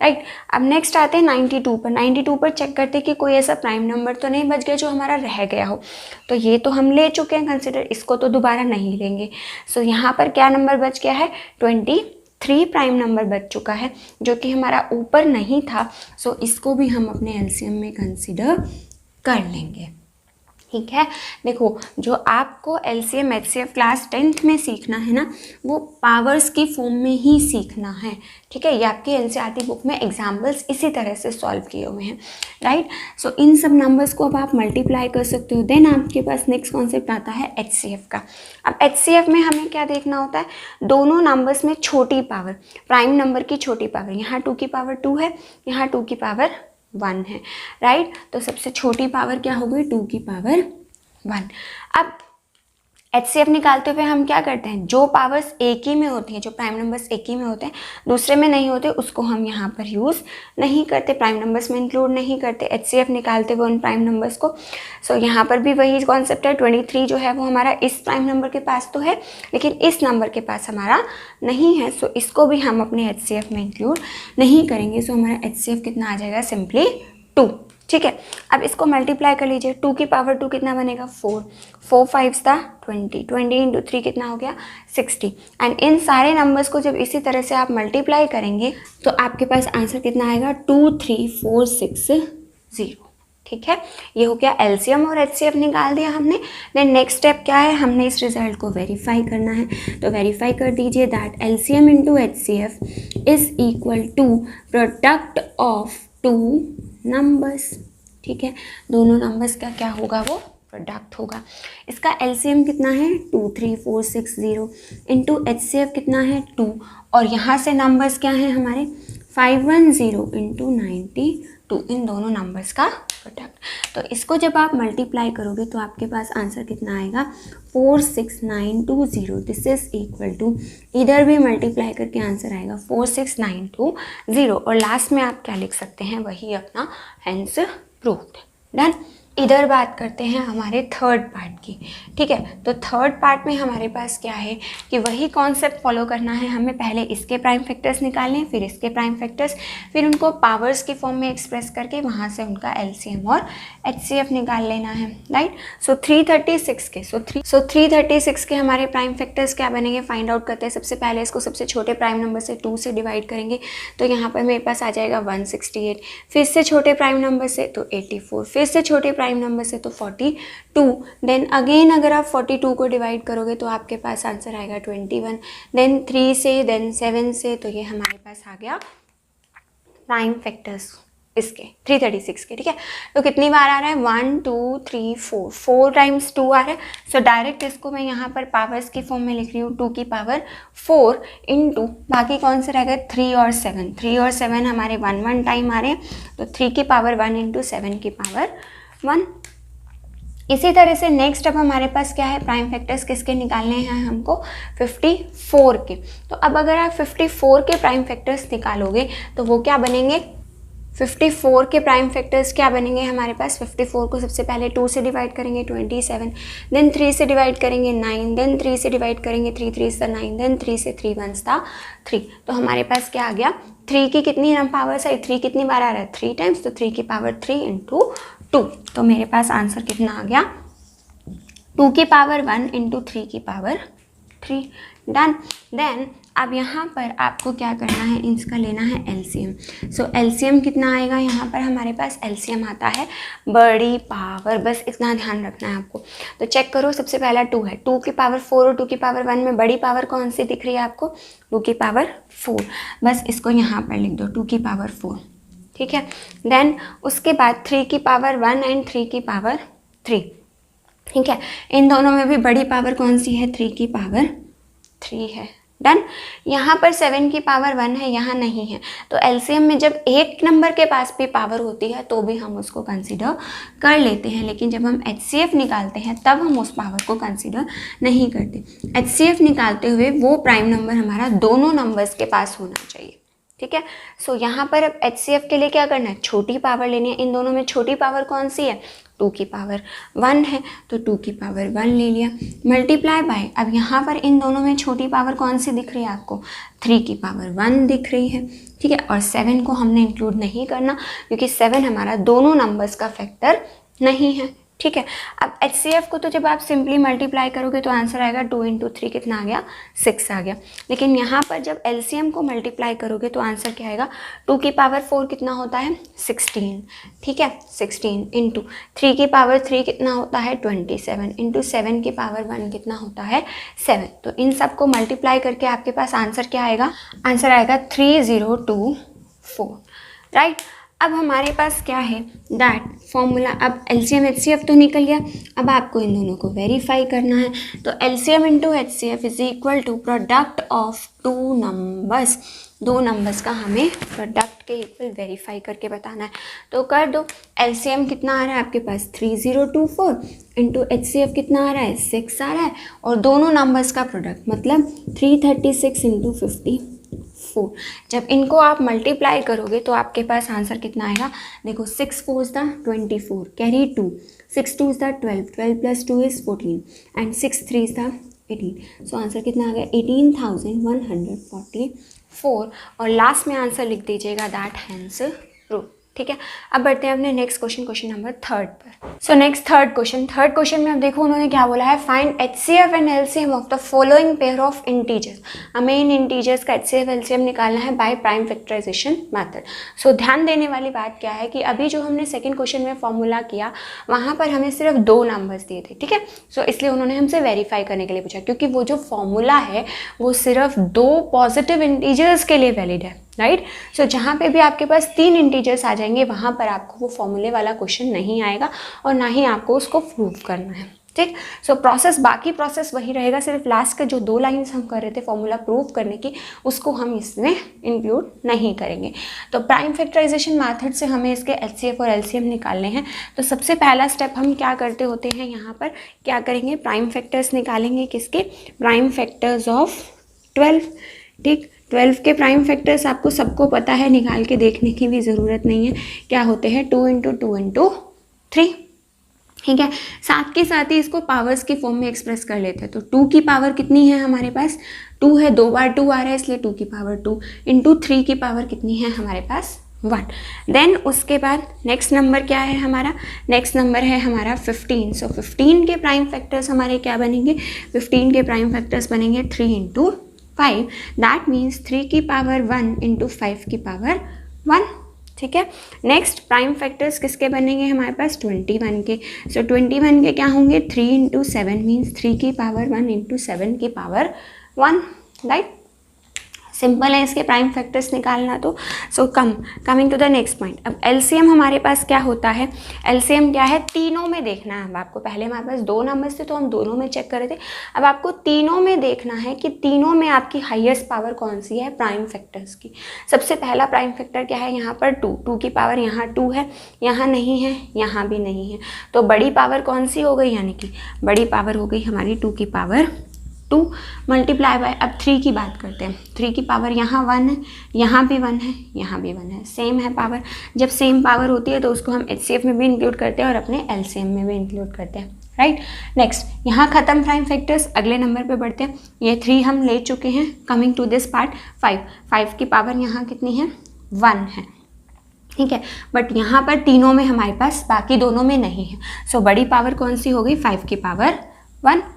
राइट। अब नेक्स्ट आते हैं 92 पर। 92 पर चेक करते हैं कि कोई ऐसा प्राइम नंबर तो नहीं बच गया जो हमारा रह गया हो, तो ये तो हम ले चुके हैं कंसिडर, इसको तो दोबारा नहीं लेंगे। सो यहाँ पर क्या नंबर बच गया है, 23 प्राइम नंबर बच चुका है जो कि हमारा ऊपर नहीं था, सो इसको भी हम अपने एलसीएम में कंसिडर कर लेंगे। ठीक है। देखो जो आपको एलसीएम एचसीएफ क्लास 10th में सीखना है ना, वो पावर्स की फॉर्म में ही सीखना है। ठीक है। ये आपकी एनसीईआरटी बुक में एग्जाम्पल्स इसी तरह से सॉल्व किए हुए हैं, राइट। सो इन सब नंबर्स को अब आप मल्टीप्लाई कर सकते हो। देन आपके पास नेक्स्ट कॉन्सेप्ट आता है एचसीएफ का। अब एचसीएफ में हमें क्या देखना होता है, दोनों नंबर्स में छोटी पावर, प्राइम नंबर की छोटी पावर, यहाँ 2 की पावर 2 है, यहाँ 2 की पावर 1 है, राइट। तो सबसे छोटी पावर क्या हो गई, 2 की पावर 1। अब एचसीएफ निकालते हुए हम क्या करते हैं, जो पावर्स एक ही में होती हैं, जो प्राइम नंबर्स एक ही में होते हैं, दूसरे में नहीं होते, उसको हम यहाँ पर यूज़ नहीं करते, प्राइम नंबर्स में इंक्लूड नहीं करते एचसीएफ निकालते हुए उन प्राइम नंबर्स को। सो यहाँ पर भी वही कॉन्सेप्ट है, 23 जो है वो हमारा इस प्राइम नंबर के पास तो है लेकिन इस नंबर के पास हमारा नहीं है, सो इसको भी हम अपने एचसीएफ में इंक्लूड नहीं करेंगे। सो हमारा एचसीएफ कितना आ जाएगा, सिंपली 2। ठीक है। अब इसको मल्टीप्लाई कर लीजिए, 2 की पावर 2 कितना बनेगा, 4, 4 5 था 20, 20 इंटू 3 कितना हो गया, 60। एंड इन सारे नंबर्स को जब इसी तरह से आप मल्टीप्लाई करेंगे तो आपके पास आंसर कितना आएगा, 23460। ठीक है। ये हो गया एलसीएम और एचसीएफ निकाल दिया हमने। देन नेक्स्ट स्टेप क्या है, हमने इस रिजल्ट को वेरीफाई करना है, तो वेरीफाई कर दीजिए that LCM into HCF is equal to product of 2 numbers. ठीक है। दोनों नंबर्स का क्या होगा, वो प्रोडक्ट होगा। इसका एलसीएम कितना है, 23460 इंटू एचसीएफ कितना है, 2, और यहाँ से नंबर्स क्या हैं हमारे, 510 इंटू 92, इन दोनों नंबर्स का प्रोडक्ट। तो इसको जब आप मल्टीप्लाई करोगे तो आपके पास आंसर कितना आएगा, 46920। दिस इज इक्वल टू, इधर भी मल्टीप्लाई करके आंसर आएगा 46920, और लास्ट में आप क्या लिख सकते हैं, वही अपना हेंस प्रूव्ड। डन। इधर बात करते हैं हमारे थर्ड पार्ट की, ठीक है। तो थर्ड पार्ट में हमारे पास क्या है कि वही कॉन्सेप्ट फॉलो करना है हमें। पहले इसके प्राइम फैक्टर्स निकालने हैं, फिर इसके प्राइम फैक्टर्स, फिर उनको पावर्स की फॉर्म में एक्सप्रेस करके वहाँ से उनका एलसीएम और एचसीएफ निकाल लेना है, राइट। सो 336 के हमारे प्राइम फैक्टर्स क्या बनेंगे, फाइंड आउट करते हैं। सबसे पहले इसको सबसे छोटे प्राइम नंबर से 2 से डिवाइड करेंगे, तो यहाँ पर मेरे पास आ जाएगा 168। फिर से छोटे प्राइम नंबर से तो 84, फिर से छोटे प्राइम नंबर से तो 42। देन अगेन अगर आप 42 को डिवाइड करोगे तो आपके पास आंसर आएगा 21। देन 3 से, देन 7 से, तो ये हमारे पास आ गया प्राइम फैक्टर्स इसके 336 के, ठीक है। तो कितनी बार आ रहा है, 1 2 3 4 टाइम्स 2 आ रहा है। सो डायरेक्ट इसको मैं यहाँ पर पावर्स की फॉर्म में लिख रही हूँ, 2 की पावर 4 इंटू बाकी कौन से रह गए 3 और 7। 3 और 7 हमारे 1 टाइम आ रहे हैं, तो 3 की पावर 1 इंटू 7 की पावर 1। इसी तरह से नेक्स्ट अब हमारे पास क्या है, प्राइम फैक्टर्स किसके निकालने हैं हमको, 54 के। तो अब अगर आप 54 के प्राइम फैक्टर्स निकालोगे तो वो क्या बनेंगे, 54 के प्राइम फैक्टर्स क्या बनेंगे हमारे पास, 54 को सबसे पहले 2 से डिवाइड करेंगे 27, देन 3 से डिवाइड करेंगे 9, देन 3 से डिवाइड करेंगे 3 3 9, देन 3 से 3 1 3। तो हमारे पास क्या आ गया, 3 की कितनी पावर्स है, 3 कितनी बार आ रहा है 3 टाइम्स, तो 3 की पावर 3 इंटू 2। तो मेरे पास आंसर कितना आ गया, 2 की पावर 1 इंटू 3 की पावर 3। डन। देन अब यहाँ पर आपको क्या करना है, इसका लेना है एलसीएम। सो एलसीएम कितना आएगा, यहाँ पर हमारे पास एलसीएम आता है बड़ी पावर, बस इतना ध्यान रखना है आपको। तो चेक करो, सबसे पहला 2 है, 2 की पावर 4 और 2 की पावर 1 में बड़ी पावर कौन सी दिख रही है आपको, 2 की पावर 4। बस इसको यहाँ पर लिख दो, 2 की पावर 4, ठीक है। देन उसके बाद 3 की पावर 1 एंड 3 की पावर 3, ठीक है। इन दोनों में भी बड़ी पावर कौन सी है, 3 की पावर 3 है। डन। यहाँ पर 7 की पावर 1 है, यहाँ नहीं है। तो एलसीएम में जब एक नंबर के पास भी पावर होती है तो भी हम उसको कंसीडर कर लेते हैं, लेकिन जब हम एचसीएफ निकालते हैं तब हम उस पावर को कंसीडर नहीं करते। एचसीएफ निकालते हुए वो प्राइम नंबर हमारा दोनों नंबर्स के पास होना चाहिए, ठीक है। सो यहाँ पर अब एचसीएफ के लिए क्या करना है, छोटी पावर लेनी है। इन दोनों में छोटी पावर कौन सी है, 2 की पावर 1 है, तो 2 की पावर 1 ले लिया, मल्टीप्लाई बाय, अब यहाँ पर इन दोनों में छोटी पावर कौन सी दिख रही है आपको, 3 की पावर 1 दिख रही है, ठीक है। और 7 को हमने इंक्लूड नहीं करना क्योंकि 7 हमारा दोनों नंबर्स का फैक्टर नहीं है, ठीक है। अब एचसीएफ को तो जब आप सिंपली मल्टीप्लाई करोगे तो आंसर आएगा 2 इंटू 3 कितना आ गया, 6 आ गया। लेकिन यहाँ पर जब एलसीएम को मल्टीप्लाई करोगे तो आंसर क्या आएगा, 2 की पावर 4 कितना होता है 16, ठीक है। 16 इंटू 3 की पावर 3 कितना होता है 27, इंटू 7 की पावर 1 कितना होता है 7। तो इन सब को मल्टीप्लाई करके आपके पास आंसर क्या आएगा, आंसर आएगा 3024, राइट। अब हमारे पास क्या है, दैट फॉर्मूला, अब एलसीएम एचसीएफ तो निकल गया, अब आपको इन दोनों को वेरीफाई करना है। तो LCM into HCF is equal to product of 2 numbers, 2 numbers का हमें प्रोडक्ट के इक्वल वेरीफाई करके बताना है। तो कर दो, एलसीएम कितना आ रहा है आपके पास 3024 इंटू एचसीएफ कितना आ रहा है 6 आ रहा है, और दोनों नंबर्स का प्रोडक्ट मतलब 336 इंटू 54। जब इनको आप मल्टीप्लाई करोगे तो आपके पास आंसर कितना आएगा, देखो 6 4 the 24, carry 2, 6 2 the 12, 12 plus 2 is 14 and 6 3 the 18। So answer कितना आ गया 18,144, और लास्ट में आंसर लिख दीजिएगा दैट हैंस प्रूव, ठीक है। अब बढ़ते हैं अपने नेक्स्ट क्वेश्चन, क्वेश्चन नंबर 3 पर। सो नेक्स्ट थर्ड क्वेश्चन में अब देखो उन्होंने क्या बोला है, find HCF and LCM of the following pair of integers. हमें इन इंटीजर्स का एचसीएफ एलसीएम निकालना है बाय प्राइम फैक्टराइजेशन मेथड। सो ध्यान देने वाली बात क्या है कि अभी जो हमने सेकंड क्वेश्चन में फॉर्मूला किया वहाँ पर हमें सिर्फ 2 नंबर्स दिए थे, ठीक है। सो इसलिए उन्होंने हमसे वेरीफाई करने के लिए पूछा, क्योंकि वो जो फॉर्मूला है वो सिर्फ 2 पॉजिटिव इंटीजर्स के लिए वैलिड है, राइट। सो जहाँ पे भी आपके पास 3 इंटीजर्स आ जाएंगे वहाँ पर आपको वो फॉर्मूले वाला क्वेश्चन नहीं आएगा और ना ही आपको उसको प्रूव करना है, ठीक। सो बाकी प्रोसेस वही रहेगा, सिर्फ लास्ट का जो 2 लाइन्स हम कर रहे थे फॉर्मूला प्रूव करने की उसको हम इसमें इंक्लूड नहीं करेंगे। तो प्राइम फैक्टराइजेशन मेथड से हमें इसके एचसीएफ और एलसीएम निकालने हैं। तो सबसे पहला स्टेप हम क्या करते होते हैं, यहाँ पर क्या करेंगे, प्राइम फैक्टर्स निकालेंगे, किसके, प्राइम फैक्टर्स ऑफ 12, ठीक। 12 के प्राइम फैक्टर्स आपको सबको पता है, निकाल के देखने की भी ज़रूरत नहीं है, क्या होते हैं 2 इंटू 2 इंटू 3, ठीक है। साथ के साथ ही इसको पावर्स की फॉर्म में एक्सप्रेस कर लेते हैं। तो 2 की पावर कितनी है हमारे पास, 2 है, 2 बार 2 आ रहा है इसलिए 2 की पावर 2 इंटू 3 की पावर कितनी है हमारे पास 1। देन उसके बाद नेक्स्ट नंबर क्या है हमारा, नेक्स्ट नंबर है हमारा 15। सो 15 के प्राइम फैक्टर्स हमारे क्या बनेंगे, 15 के प्राइम फैक्टर्स बनेंगे 3 इंटू 5, दैट मीन्स 3 की पावर 1 इंटू 5 की पावर 1। ठीक है। नेक्स्ट प्राइम फैक्टर्स किसके बनेंगे हमारे पास, 21 के। सो 21 के क्या होंगे, 3 इंटू 7 मीन्स 3 की पावर 1 इंटू 7 की पावर 1, राइट। सिंपल है इसके प्राइम फैक्टर्स निकालना। तो so coming to the next point. अब एलसीएम हमारे पास क्या होता है, एलसीएम क्या है, तीनों में देखना है। अब आपको पहले हमारे पास 2 नंबर्स थे तो हम दोनों में चेक कर रहे थे, अब आपको तीनों में देखना है कि तीनों में आपकी हाईएस्ट पावर कौन सी है प्राइम फैक्टर्स की। सबसे पहला प्राइम फैक्टर क्या है यहाँ पर 2 की पावर यहाँ 2 है, यहाँ नहीं है, यहाँ भी नहीं है, तो बड़ी पावर कौन सी हो गई, यानी कि बड़ी पावर हो गई हमारी 2 की पावर 2 मल्टीप्लाई बाय, अब 3 की बात करते हैं। 3 की पावर यहाँ 1 है, यहाँ भी 1 है, यहाँ भी 1 है, सेम है पावर। जब सेम पावर होती है तो उसको हम एचसीएफ में भी इंक्लूड करते हैं और अपने एलसीएम में भी इंक्लूड करते हैं, राइट। नेक्स्ट यहाँ खत्म प्राइम फैक्टर्स, अगले नंबर पे बढ़ते हैं। ये 3 हम ले चुके हैं। कमिंग टू दिस पार्ट 5 की पावर यहाँ कितनी है, 1 है, ठीक है। बट यहाँ पर तीनों में हमारे पास, बाकी दोनों में नहीं है। सो बड़ी पावर कौन सी हो गई, 5 की पावर 1।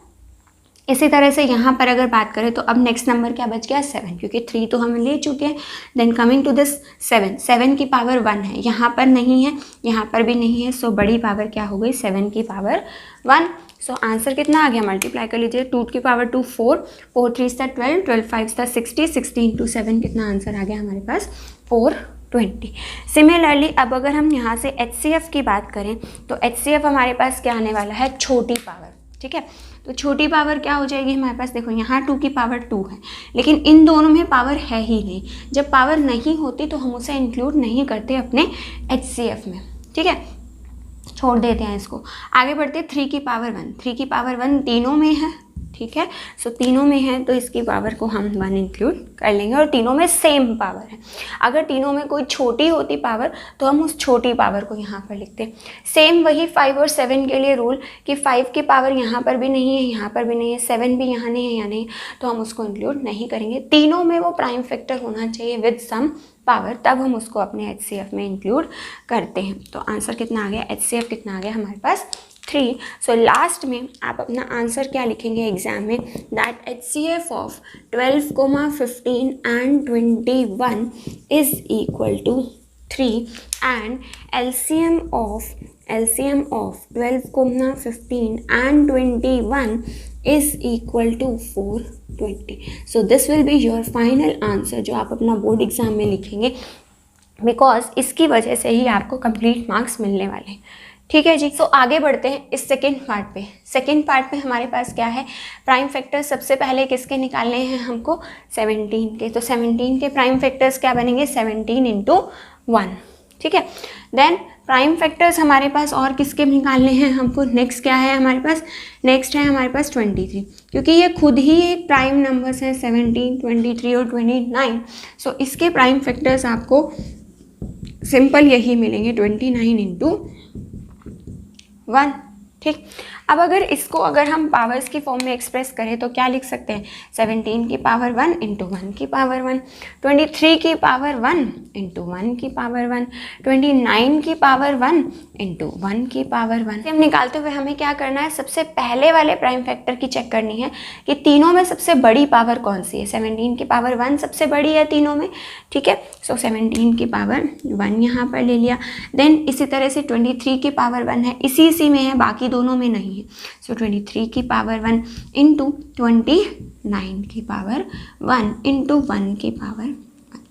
इसी तरह से यहाँ पर अगर बात करें तो अब नेक्स्ट नंबर क्या बच गया, 7, क्योंकि 3 तो हम ले चुके हैं। देन कमिंग टू दिस 7 की पावर 1 है, यहाँ पर नहीं है, यहाँ पर भी नहीं है। सो बड़ी पावर क्या हो गई, 7 की पावर 1। सो आंसर कितना आ गया, मल्टीप्लाई कर लीजिए, 2 की पावर 2 4, 4 3 12, 12 5 60, 60 इंटू 7 कितना आंसर आ गया हमारे पास 420। सिमिलरली अब अगर हम यहाँ से एचसीएफ की बात करें तो एचसीएफ हमारे पास क्या आने वाला है, छोटी पावर, ठीक है। तो छोटी पावर क्या हो जाएगी हमारे पास, देखो यहाँ 2 की पावर 2 है, लेकिन इन दोनों में पावर है ही नहीं। जब पावर नहीं होती तो हम उसे इंक्लूड नहीं करते अपने एचसीएफ में, ठीक है, छोड़ देते हैं इसको। आगे बढ़ते 3 की पावर 1, 3 की पावर 1 तीनों में है, ठीक है। सो तीनों में है तो इसकी पावर को हम 1 इंक्लूड कर लेंगे, और तीनों में सेम पावर है। अगर तीनों में कोई छोटी होती पावर तो हम उस छोटी पावर को यहाँ पर लिखते हैं। सेम वही 5 और 7 के लिए रूल कि 5 की पावर यहाँ पर भी नहीं है, यहाँ पर भी नहीं है, 7 भी यहाँ नहीं है, यहाँ नहीं, तो हम उसको इंक्लूड नहीं करेंगे। तीनों में वो प्राइम फैक्टर होना चाहिए विद सम पावर, तब हम उसको अपने एचसीएफ में इंक्लूड करते हैं। तो आंसर कितना आ गया, एचसीएफ कितना आ गया हमारे पास 3। सो लास्ट में आप अपना आंसर क्या लिखेंगे एग्जाम में, that HCF of 12, 15 and 21 is equal to 3 and LCM of 12, 15 and 21 is equal to 420। So this will be your final answer जो आप अपना बोर्ड एग्जाम में लिखेंगे, बिकॉज इसकी वजह से ही आपको कंप्लीट मार्क्स मिलने वाले हैं, ठीक है जी। सो आगे बढ़ते हैं इस सेकेंड पार्ट पे। सेकेंड पार्ट में हमारे पास क्या है, प्राइम फैक्टर्स सबसे पहले किसके निकालने हैं हमको, 17 के। तो 17 के प्राइम फैक्टर्स क्या बनेंगे, 17 इंटू 1, ठीक है। देन प्राइम फैक्टर्स हमारे पास और किसके निकालने हैं हमको, नेक्स्ट क्या है हमारे पास, नेक्स्ट है हमारे पास 23, क्योंकि ये खुद ही एक प्राइम नंबर्स हैं 17, 23 और 29। सो इसके प्राइम फैक्टर्स आपको सिंपल यही मिलेंगे, 29 इंटू 1, ठीक। अब अगर इसको अगर हम पावर्स की फॉर्म में एक्सप्रेस करें तो क्या लिख सकते हैं, 17 की पावर 1 इंटू 1 की पावर 1, 23 की पावर 1 इंटू 1 की पावर 1, 29 की पावर 1 इंटू 1 की पावर 1। हम निकालते हुए हमें क्या करना है, सबसे पहले वाले प्राइम फैक्टर की चेक करनी है कि तीनों में सबसे बड़ी पावर कौन सी है। 17 की पावर 1 सबसे बड़ी है तीनों में, ठीक है। सो 17 की पावर 1 यहाँ पर ले लिया। देन इसी तरह से 23 की पावर 1 है, इसी में है, बाकी दोनों में नहीं है। सो 23 की पावर 1 इंटू 29 की पावर 1 इंटू 1 की पावर,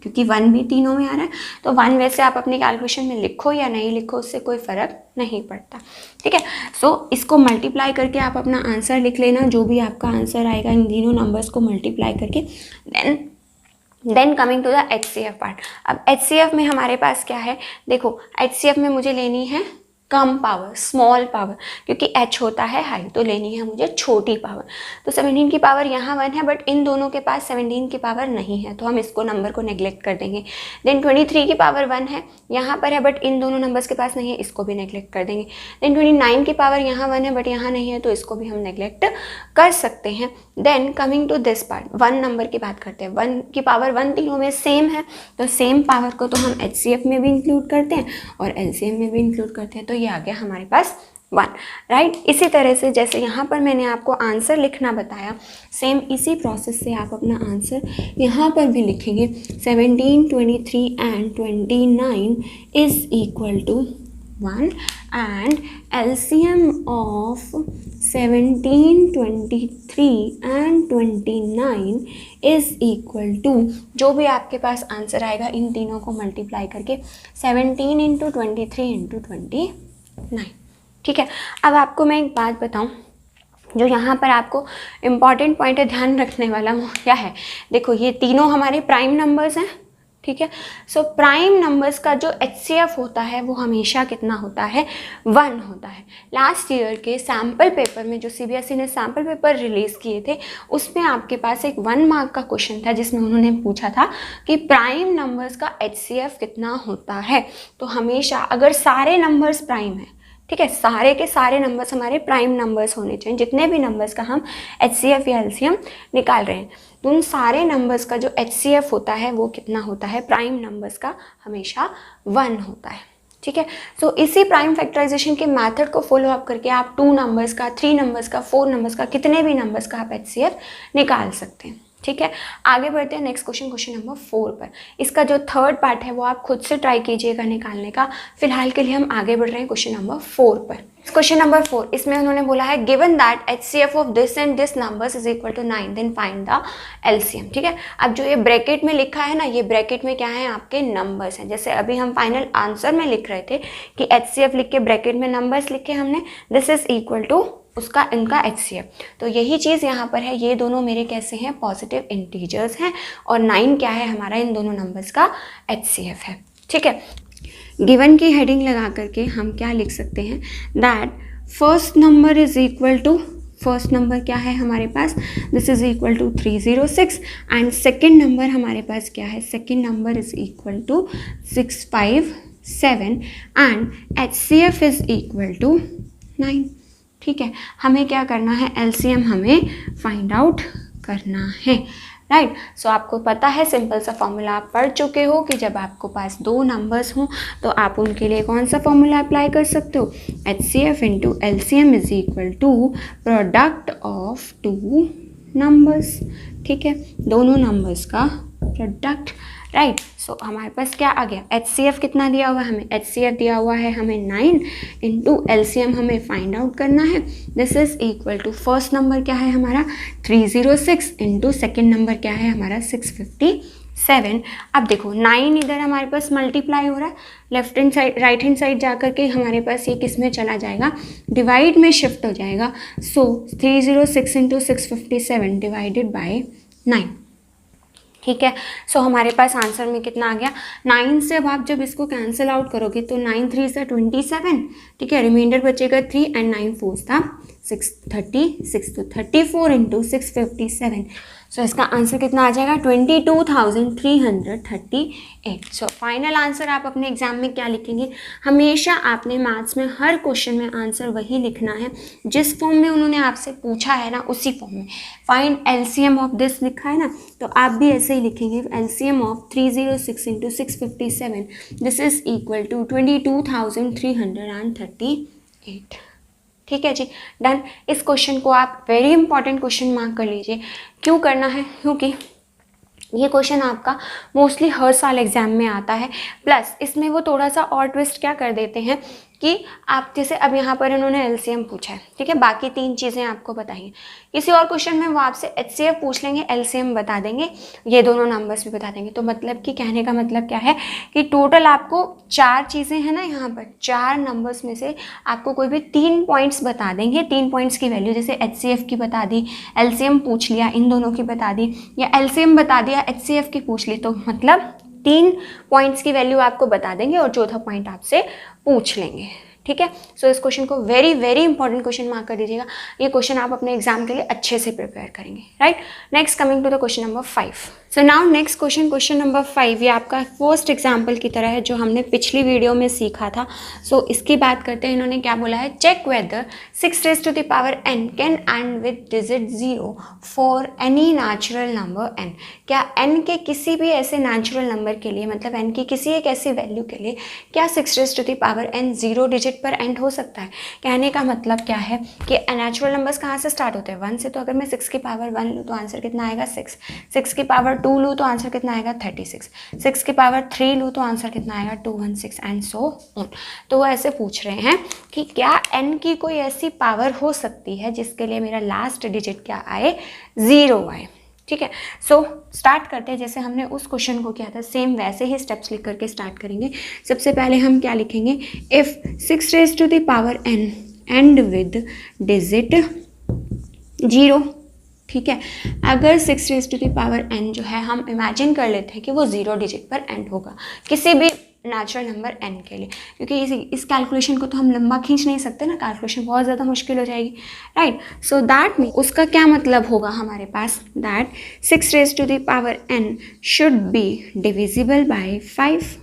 क्योंकि 1 भी तीनों में आ रहा है तो 1 वैसे आप अपनी कैलकुलेशन में लिखो या नहीं लिखो उससे कोई फ़र्क नहीं पड़ता, ठीक है। सो इसको मल्टीप्लाई करके आप अपना आंसर लिख लेना, जो भी आपका आंसर आएगा इन तीनों नंबर्स को मल्टीप्लाई करके। Then coming to the HCF part. अब एचसीएफ में हमारे पास क्या है, देखो एचसीएफ में मुझे लेनी है कम पावर, स्मॉल पावर, क्योंकि h होता है हाई, तो लेनी है मुझे छोटी पावर। तो 17 की पावर यहाँ 1 है, बट इन दोनों के पास 17 की पावर नहीं है, तो हम इसको नंबर को नेग्लेक्ट कर देंगे। देन 23 की पावर 1 है, यहाँ पर है बट इन दोनों नंबर्स के पास नहीं है, इसको भी नेग्लेक्ट कर देंगे। देन 29 की पावर यहाँ 1 है बट यहाँ नहीं है, तो इसको भी हम नेग्लेक्ट कर सकते हैं। Then coming to this part, 1 number की बात करते हैं। 1 की पावर 1 तीनों में सेम है, तो सेम पावर को तो हम HCF में भी इंक्लूड करते हैं और LCM में भी इंक्लूड करते हैं, तो ये आ गया हमारे पास 1, राइट। इसी तरह से जैसे यहाँ पर मैंने आपको आंसर लिखना बताया, सेम इसी प्रोसेस से आप अपना आंसर यहाँ पर भी लिखेंगे। 17, 23 and 29 is equal to 1 and LCM of 17, 23 and 29 is equal to, जो भी आपके पास आंसर आएगा इन तीनों को मल्टीप्लाई करके 17 इंटू 23 इंटू 29, ठीक है। अब आपको मैं एक बात बताऊं, जो यहाँ पर आपको इम्पॉर्टेंट पॉइंट है ध्यान रखने वाला, वो क्या है, देखो ये तीनों हमारे प्राइम नंबर्स हैं, ठीक है। सो प्राइम नंबर्स का जो HCF होता है वो हमेशा कितना होता है, 1 होता है। लास्ट ईयर के सैम्पल पेपर में जो CBSE ने सैम्पल पेपर रिलीज़ किए थे, उसमें आपके पास एक 1 मार्क का क्वेश्चन था जिसमें उन्होंने पूछा था कि प्राइम नंबर्स का HCF कितना होता है। तो हमेशा अगर सारे नंबर्स प्राइम है, ठीक है, सारे के सारे नंबर्स हमारे प्राइम नंबर्स होने चाहिए, जितने भी नंबर्स का हम HCF या LCM निकाल रहे हैं, तो उन सारे नंबर्स का जो HCF होता है वो कितना होता है, प्राइम नंबर्स का हमेशा 1 होता है, ठीक है। सो इसी प्राइम फैक्टराइजेशन के मेथड को फॉलो अप करके आप 2 नंबर्स का, 3 नंबर्स का, 4 नंबर्स का, कितने भी नंबर्स का आप HCF निकाल सकते हैं, ठीक है। आगे बढ़ते हैं नेक्स्ट क्वेश्चन नंबर 4 पर। इसका जो थर्ड पार्ट है वो आप खुद से ट्राई कीजिएगा निकालने का। फिलहाल के लिए हम आगे बढ़ रहे हैं क्वेश्चन नंबर 4 पर। क्वेश्चन नंबर 4, इसमें उन्होंने बोला है given that HCF of this and this numbers is equal to 9, then find the LCM, ठीक है। अब जो ये ब्रैकेट में लिखा है ना, ये ब्रैकेट में क्या है, आपके नंबर्स हैं। जैसे अभी हम फाइनल आंसर में लिख रहे थे कि HCF लिख के ब्रैकेट में नंबर्स लिखे हमने, दिस इज इक्वल टू उसका इनका HCF। तो यही चीज़ यहाँ पर है, ये दोनों मेरे कैसे हैं, पॉजिटिव इंटीजर्स हैं, और 9 क्या है हमारा, इन दोनों नंबर्स का HCF है, ठीक है। गिवन की हेडिंग लगा करके हम क्या लिख सकते हैं, that first number is equal to, first number क्या है हमारे पास, this is equal to 306 and second number हमारे पास क्या है, second number is equal to 657 and HCF is equal to 9, ठीक है। हमें क्या करना है, LCM हमें फाइंड आउट करना है, राइट। सो आपको पता है, सिंपल सा फॉर्मूला आप पढ़ चुके हो कि जब आपको पास 2 नंबर्स हों तो आप उनके लिए कौन सा फॉर्मूला अप्लाई कर सकते हो, HCF into LCM is equal to product of 2 numbers, ठीक है, दोनों नंबर्स का प्रोडक्ट, राइट। सो हमारे पास क्या आ गया, HCF कितना दिया हुआ है हमें, HCF दिया हुआ है हमें 9 इंटू LCM हमें फाइंड आउट करना है, this is equal to first number क्या है हमारा 306 इंटू सेकेंड नंबर क्या है हमारा 657। अब देखो 9 इधर हमारे पास मल्टीप्लाई हो रहा है, left hand side right hand side जा करके हमारे पास ये किस में चला जाएगा, डिवाइड में शिफ्ट हो जाएगा। सो 306 इंटू 657 डिवाइडेड बाय 9, ठीक है। सो हमारे पास आंसर में कितना आ गया, 9 से अब आप जब इसको कैंसिल आउट करोगे तो 9 3 से 27, ठीक है, रिमाइंडर बचेगा 3 एंड 9 4 था 636, तो 34 इंटू 657। सो इसका आंसर कितना आ जाएगा, 22,338। सो फाइनल आंसर आप अपने एग्जाम में क्या लिखेंगे, हमेशा आपने मैथ्स में हर क्वेश्चन में आंसर वही लिखना है जिस फॉर्म में उन्होंने आपसे पूछा है ना, उसी फॉर्म में। फाइंड LCM ऑफ दिस लिखा है ना, तो आप भी ऐसे ही लिखेंगे, LCM of 306 into 657 this is equal to 22,338, ठीक है जी, डन। इस क्वेश्चन को आप वेरी इंपॉर्टेंट क्वेश्चन मार्क कर लीजिए। क्यों करना है, क्योंकि ये क्वेश्चन आपका मोस्टली हर साल एग्जाम में आता है, प्लस इसमें वो थोड़ा सा और ट्विस्ट क्या कर देते हैं कि आप जैसे अब यहाँ पर इन्होंने LCM पूछा है, ठीक है, बाकी 3 चीज़ें आपको बताइए, किसी और क्वेश्चन में वो आपसे HCF पूछ लेंगे, LCM बता देंगे, ये दोनों नंबर्स भी बता देंगे। तो मतलब कि कहने का मतलब क्या है कि टोटल आपको 4 चीज़ें हैं ना, यहाँ पर 4 नंबर्स में से आपको कोई भी 3 पॉइंट्स बता देंगे, 3 पॉइंट्स की वैल्यू, जैसे HCF की बता दी, LCM पूछ लिया, इन दोनों की बता दी, या LCM बता दिया HCF की पूछ ली, तो मतलब 3 पॉइंट्स की वैल्यू आपको बता देंगे और चौथा पॉइंट आपसे पूछ लेंगे, ठीक है। सो इस क्वेश्चन को very very important question mark कर दीजिएगा। ये क्वेश्चन आप अपने एग्जाम के लिए अच्छे से प्रिपेयर करेंगे, right. Next coming to the question number 5। So now next question number 5 ये आपका फर्स्ट एग्जाम्पल की तरह है जो हमने पिछली वीडियो में सीखा था। सो इसकी बात करते हैं, इन्होंने क्या बोला है, check whether 6 raised to the power n can end with digit 0 for any natural number n। क्या n के किसी भी ऐसे नेचुरल नंबर के लिए, मतलब n की किसी एक ऐसी वैल्यू के लिए क्या 6 raised to the power n 0 digit पर एंड हो सकता है। कहने का मतलब क्या है कि नेचुरल नंबर्स कहाँ से स्टार्ट होते हैं, 1 से। तो अगर मैं 6 की पावर 1 लूँ तो आंसर कितना आएगा 6, 6 की पावर 2 लूँ तो आंसर कितना आएगा 36, 6 की पावर 3 लूँ तो आंसर कितना आएगा 216 एंड सो ऑन। तो वो ऐसे पूछ रहे हैं कि क्या n की कोई ऐसी पावर हो सकती है जिसके लिए मेरा लास्ट डिजिट क्या आए, 0 आए। ठीक है। सो स्टार्ट करते हैं, जैसे हमने उस क्वेश्चन को किया था सेम वैसे ही स्टेप्स लिख करके स्टार्ट करेंगे। सबसे पहले हम क्या लिखेंगे, if 6 raised to the power n and with digit 0। ठीक है। अगर 6 raised to the power n जो है हम इमेजिन कर लेते हैं कि वो 0 डिजिट पर एंड होगा किसी भी नेचुरल नंबर n के लिए, क्योंकि इस कैलकुलेशन को तो हम लंबा खींच नहीं सकते ना, कैलकुलेशन बहुत ज़्यादा मुश्किल हो जाएगी, राइट। सो दैट मीन उसका क्या मतलब होगा हमारे पास, that 6 raised to the power n should be divisible by 5।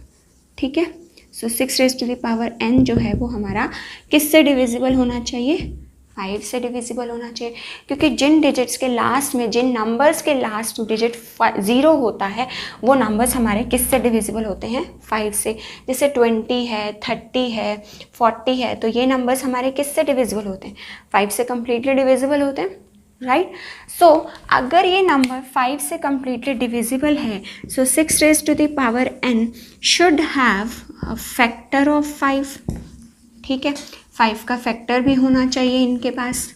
ठीक है। सो 6 raised to the power n जो है वो हमारा किससे डिविजिबल होना चाहिए, 5 से डिविजिबल होना चाहिए, क्योंकि जिन डिजिट्स के लास्ट में, जिन नंबर्स के लास्ट डिजिट 0 होता है वो नंबर्स हमारे किससे डिविजिबल होते हैं, 5 से। जैसे 20 है, 30 है, 40 है, तो ये नंबर्स हमारे किससे डिविजिबल होते हैं, 5 से कम्प्लीटली डिविजिबल होते हैं, राइट। सो अगर ये नंबर 5 से कम्प्लीटली डिविजिबल है, सो 6 raised to the power n should have a factor of 5। ठीक है। 5 का फैक्टर भी होना चाहिए इनके पास।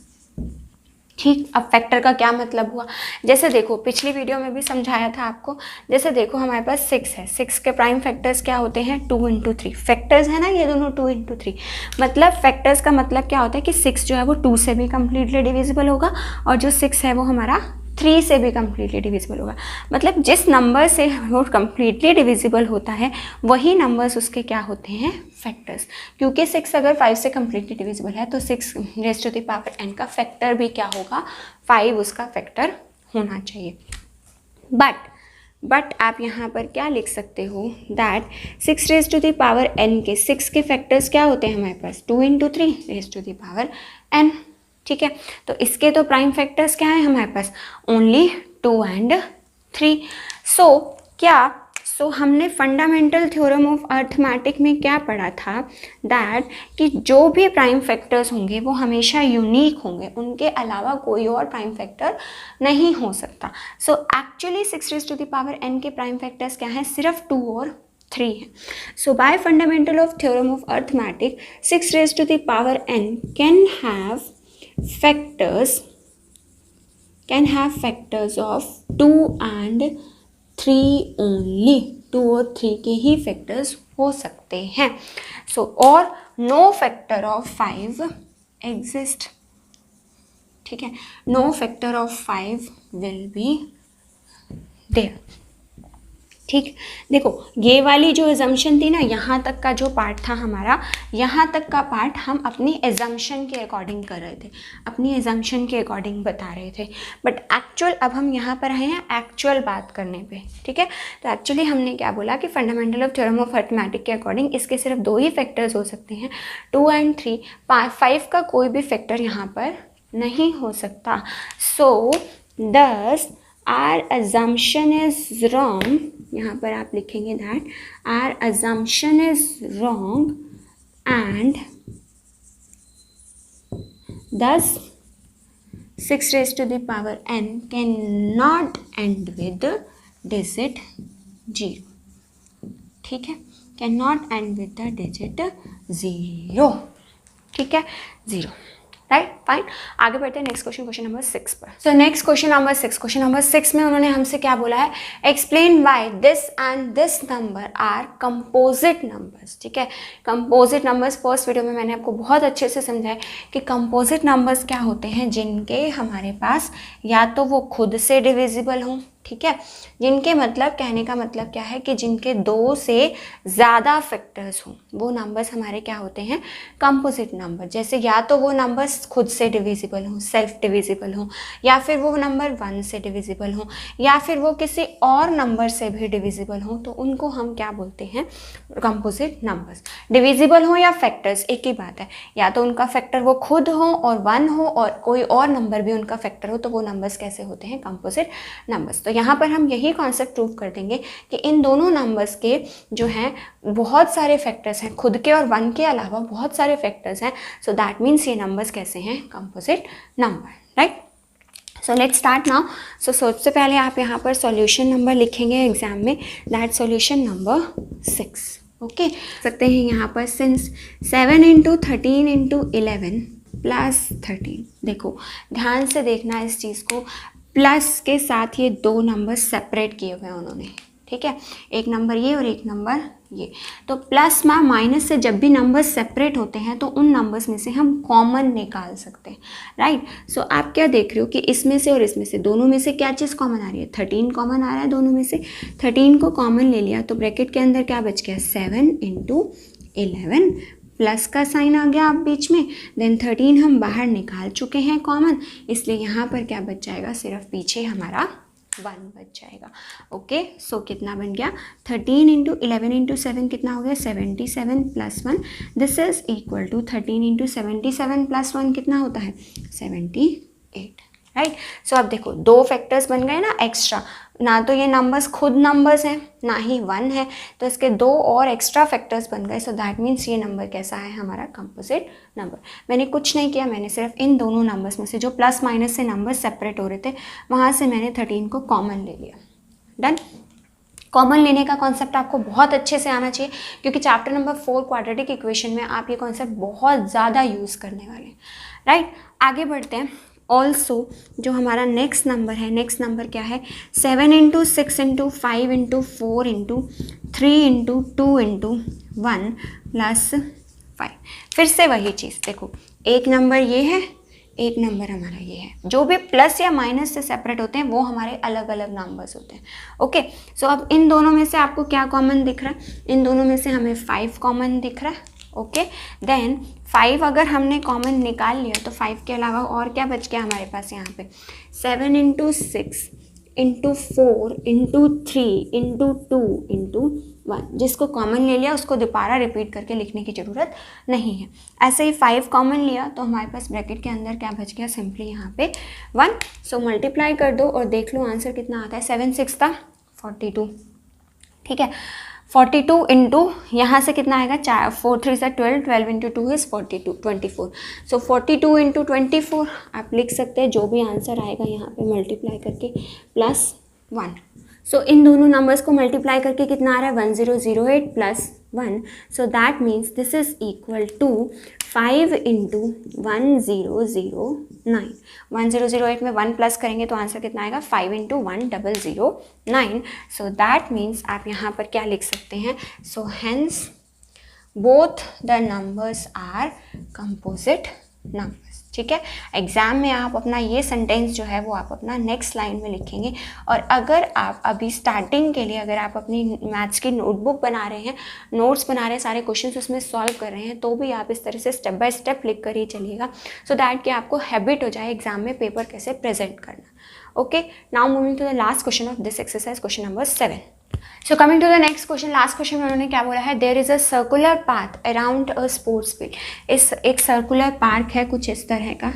ठीक। अब फैक्टर का क्या मतलब हुआ, जैसे देखो पिछली वीडियो में भी समझाया था आपको। जैसे देखो हमारे पास 6 है, 6 के प्राइम फैक्टर्स क्या होते हैं, 2 into 3 फैक्टर्स है ना, ये दोनों 2 into 3। मतलब फैक्टर्स का मतलब क्या होता है कि 6 जो है वो 2 से भी कम्प्लीटली डिविजिबल होगा और जो 6 है वो हमारा 3 से भी कम्प्लीटली डिविजिबल होगा। मतलब जिस नंबर से वो कम्प्लीटली डिविजिबल होता है वही नंबर्स उसके क्या होते हैं, फैक्टर्स। क्योंकि 6 अगर 5 से कम्प्लीटली डिविजिबल है तो 6 raised to the power n का फैक्टर भी क्या होगा, 5 उसका फैक्टर होना चाहिए। बट आप यहाँ पर क्या लिख सकते हो, that 6 raised to the power n के 6 के फैक्टर्स क्या होते हैं हमारे पास, 2 into 3 raised to the power n। ठीक है। तो इसके तो प्राइम फैक्टर्स क्या है हमारे पास, ओनली 2 and 3। सो हमने फंडामेंटल थ्योरम ऑफ अर्थमेटिक में क्या पढ़ा था, दैट कि जो भी प्राइम फैक्टर्स होंगे वो हमेशा यूनिक होंगे, उनके अलावा कोई और प्राइम फैक्टर नहीं हो सकता। So actually 6 raised to the power n के प्राइम फैक्टर्स क्या हैं, सिर्फ 2 और 3 है। So by fundamental of theorem of arithmetic 6 raised to the power n can have factors of 2 and 3 only। 2 और 3 के ही फैक्टर्स हो सकते हैं। सो और नो फैक्टर ऑफ 5 एग्जिस्ट। ठीक है। No factor of 5 will be there. ठीक। देखो ये वाली जो एजम्पशन थी ना, यहाँ तक का जो पार्ट था हमारा, यहाँ तक का पार्ट हम अपनी एजम्पशन के अकॉर्डिंग कर रहे थे, अपनी एजम्पशन के अकॉर्डिंग बता रहे थे। बट एक्चुअल अब हम यहाँ पर आए हैं एक्चुअल बात करने पे। ठीक है। तो एक्चुअली हमने क्या बोला कि fundamental of theorem of arithmetic के अकॉर्डिंग इसके सिर्फ 2 ही फैक्टर्स हो सकते हैं, 2 and 3। 5 का कोई भी फैक्टर यहाँ पर नहीं हो सकता। सो दस आर assumption is wrong। यहाँ पर आप लिखेंगे that our assumption is wrong and thus 6 raised to the power n cannot end with digit 0। ठीक है। cannot end with the digit 0। ठीक है, 0। Right, fine. आगे बढ़ते हैं नेक्स्ट क्वेश्चन नंबर 6 पर। सो नेक्स्ट क्वेश्चन नंबर 6 में उन्होंने हमसे क्या बोला है, explain why this and this number are composite numbers. ठीक है। कंपोजिट नंबर्स फर्स्ट वीडियो में मैंने आपको बहुत अच्छे से समझाया कि कंपोजिट नंबर्स क्या होते हैं, जिनके हमारे पास या तो वो खुद से डिविजिबल हों, ठीक है, जिनके मतलब कहने का मतलब क्या है कि जिनके 2 से ज़्यादा फैक्टर्स हों वो नंबर्स हमारे क्या होते हैं, कंपोजिट नंबर। जैसे या तो वो नंबर्स खुद से डिविजिबल हों, सेल्फ डिविजिबल हों, या फिर वो नंबर 1 से डिविजिबल हों, या फिर वो किसी और नंबर से भी डिविजिबल हों, तो उनको हम क्या बोलते हैं, कंपोजिट नंबर्स। डिविजिबल हो या फैक्टर्स एक ही बात है, या तो उनका फैक्टर वो खुद हो और 1 हो और कोई और नंबर भी उनका फैक्टर हो, तो वो नंबर्स कैसे होते हैं, कंपोजिट नंबर्स। तो यहाँ पर हम यही कॉन्सेप्ट प्रूव कर देंगे कि इन दोनों नंबर्स के जो हैं बहुत सारे फैक्टर्स हैं, खुद के और 1 के अलावा बहुत सारे फैक्टर्स हैं। सो दैट मीन्स ये नंबर्स कैसे हैं, composite number, right. So let's start now. So सबसे पहले आप यहाँ पर सॉल्यूशन नंबर लिखेंगे एग्जाम में, दैट सॉल्यूशन नंबर 6। ओके, सकते हैं यहाँ पर सिंस 7 × 13 × 11 प्लस 13। देखो ध्यान से देखना इस चीज़ को, प्लस के साथ ये 2 नंबर सेपरेट किए हुए हैं उन्होंने, ठीक है, एक नंबर ये और एक नंबर ये। तो प्लस में माइनस से जब भी नंबर्स सेपरेट होते हैं तो उन नंबर्स में से हम कॉमन निकाल सकते हैं, राइट। सो आप क्या देख रहे हो कि इसमें से और इसमें से, दोनों में से क्या चीज़ कॉमन आ रही है, 13 कॉमन आ रहा है दोनों में से। 13 को कॉमन ले लिया तो ब्रैकेट के अंदर क्या बच गया, 7 × 11, प्लस का साइन आ गया आप बीच में, देन 13 हम बाहर निकाल चुके हैं कॉमन, इसलिए यहाँ पर क्या बच जाएगा, सिर्फ पीछे हमारा 1 बच जाएगा। ओके, सो कितना बन गया, 13 × 11 × 7 कितना हो गया, 77 + 1, दिस इज इक्वल टू 13 × 77 + 1 कितना होता है, 78, राइट। सो अब देखो 2 फैक्टर्स बन गए ना एक्स्ट्रा, ना तो ये नंबर्स खुद नंबर्स हैं ना ही 1 है, तो इसके 2 और एक्स्ट्रा फैक्टर्स बन गए। सो दैट मीन्स ये नंबर कैसा है, हमारा कंपोजिट नंबर। मैंने कुछ नहीं किया, मैंने सिर्फ इन दोनों नंबर्स में से जो प्लस माइनस से नंबर्स सेपरेट हो रहे थे वहाँ से मैंने 13 को कॉमन ले लिया। डन। कॉमन लेने का कॉन्सेप्ट आपको बहुत अच्छे से आना चाहिए, क्योंकि चैप्टर नंबर 4 क्वाड्रेटिक इक्वेशन में आप ये कॉन्सेप्ट बहुत ज़्यादा यूज़ करने वाले हैं, राइट। आगे बढ़ते हैं। ऑल्सो जो हमारा नेक्स्ट नंबर है, नेक्स्ट नंबर क्या है, 7 × 6 × 5 × 4 × 3 × 2 × 1 प्लस 5। फिर से वही चीज़, देखो एक नंबर ये है, एक नंबर हमारा ये है, जो भी प्लस या माइनस से सेपरेट होते हैं वो हमारे अलग अलग नंबर्स होते हैं। ओके, सो अब इन दोनों में से आपको क्या कॉमन दिख रहा है, इन दोनों में से हमें 5 कॉमन दिख रहा है। ओके, देन 5 अगर हमने कॉमन निकाल लिया तो 5 के अलावा और क्या बच गया हमारे पास यहाँ पे, 7 × 6 × 4 × 3 × 2 × 1, जिसको कॉमन ले लिया उसको दोबारा रिपीट करके लिखने की ज़रूरत नहीं है। ऐसे ही 5 कॉमन लिया तो हमारे पास ब्रैकेट के अंदर क्या बच गया, सिंपली यहाँ पे 1। सो मल्टीप्लाई कर दो और देख लो आंसर कितना आता है, 7 × 6 = 42, ठीक है। 42 इंटू यहाँ से कितना आएगा, 4 3 = 12, 12 × 2 = 42, 24। सो 42 × 24 आप लिख सकते हैं, जो भी आंसर आएगा यहाँ पे मल्टीप्लाई करके + 1। सो इन दोनों नंबर्स को मल्टीप्लाई करके कितना आ रहा है, 1008 + 1। So that means this is equal to 5 × 1009। 1008 में 1 प्लस करेंगे तो आंसर कितना आएगा, 5 × 1009। सो दैट मीन्स आप यहाँ पर क्या लिख सकते हैं, so hence both the numbers are composite numbers, ठीक है। एग्जाम में आप अपना ये सेंटेंस जो है वो आप अपना नेक्स्ट लाइन में लिखेंगे। और अगर आप अभी स्टार्टिंग के लिए अगर आप अपनी मैथ्स की नोटबुक बना रहे हैं, नोट्स बना रहे हैं, सारे क्वेश्चंस उसमें सॉल्व कर रहे हैं, तो भी आप इस तरह से स्टेप बाय स्टेप लिख कर ही चलिएगा, सो दैट कि आपको हैबिट हो जाए एग्जाम में पेपर कैसे प्रेजेंट करना। Okay, now moving to the last question of this exercise, question number 7। So coming to the next question, last question में उन्होंने क्या बोला है, there is a circular path around a sports field. इस एक circular park है कुछ इस तरह का,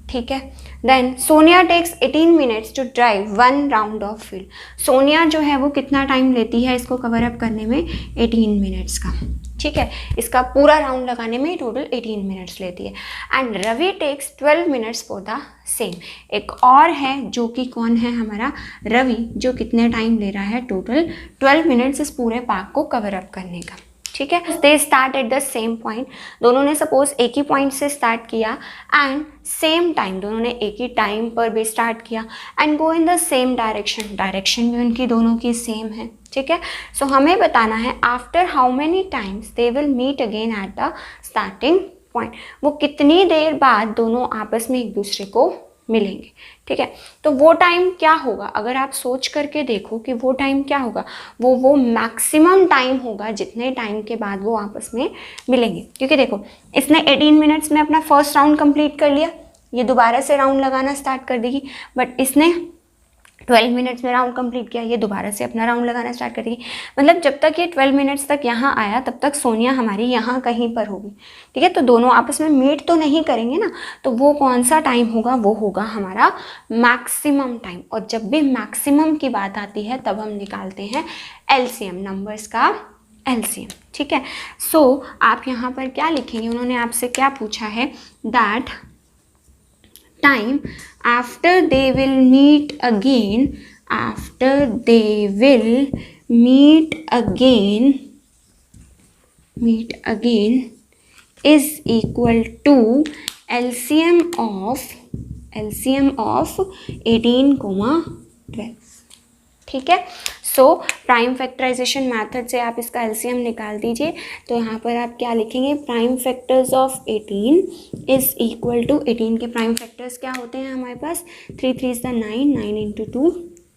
ठीक है। Then Sonia takes 18 minutes to drive 1 round of field. Sonia जो है वो कितना टाइम लेती है इसको कवर अप करने में, 18 मिनट्स का, ठीक है। इसका पूरा राउंड लगाने में टोटल 18 मिनट्स लेती है। And Ravi takes 12 minutes for the same. एक और है जो कि कौन है, हमारा रवि, जो कितने टाइम ले रहा है, टोटल 12 मिनट्स इस पूरे पार्क को कवर अप करने का, ठीक है। They start at the same point, दोनों ने सपोज एक ही पॉइंट से स्टार्ट किया एंड सेम टाइम, दोनों ने एक ही टाइम पर भी स्टार्ट किया and go in the same direction, direction भी उनकी दोनों की सेम है, ठीक है। सो हमें बताना है after how many times they will meet again at the starting point. वो कितनी देर बाद दोनों आपस में एक दूसरे को मिलेंगे। ठीक है, तो वो टाइम क्या होगा, अगर आप सोच करके देखो कि वो टाइम क्या होगा, वो मैक्सिमम टाइम होगा जितने टाइम के बाद वो आपस में मिलेंगे। क्योंकि देखो इसने 18 मिनट्स में अपना फर्स्ट राउंड कंप्लीट कर लिया, ये दोबारा से राउंड लगाना स्टार्ट कर देगी, बट इसने 12 मिनट्स में राउंड कंप्लीट किया, ये दोबारा से अपना राउंड लगाना स्टार्ट कर देगी। मतलब जब तक ये 12 मिनट्स तक यहाँ आया तब तक सोनिया हमारी यहाँ कहीं पर होगी। ठीक है, तो दोनों आपस में मीट तो नहीं करेंगे ना, तो वो कौन सा टाइम होगा, वो होगा हमारा मैक्सिमम टाइम। और जब भी मैक्सिमम की बात आती है तब हम निकालते हैं एलसीएम, नंबर्स का एलसीएम। ठीक है, सो आप यहाँ पर क्या लिखेंगे, उन्होंने आपसे क्या पूछा है, that time after they will meet again, after they will meet again is equal to LCM of 18, 12। ठीक है, सो प्राइम फैक्टराइजेशन मेथड से आप इसका एलसीएम निकाल दीजिए। तो यहाँ पर आप क्या लिखेंगे, prime factors of 18 is equal to 18 के प्राइम फैक्टर्स क्या होते हैं हमारे पास, 3 3 इज द 9, 9 इंटू 2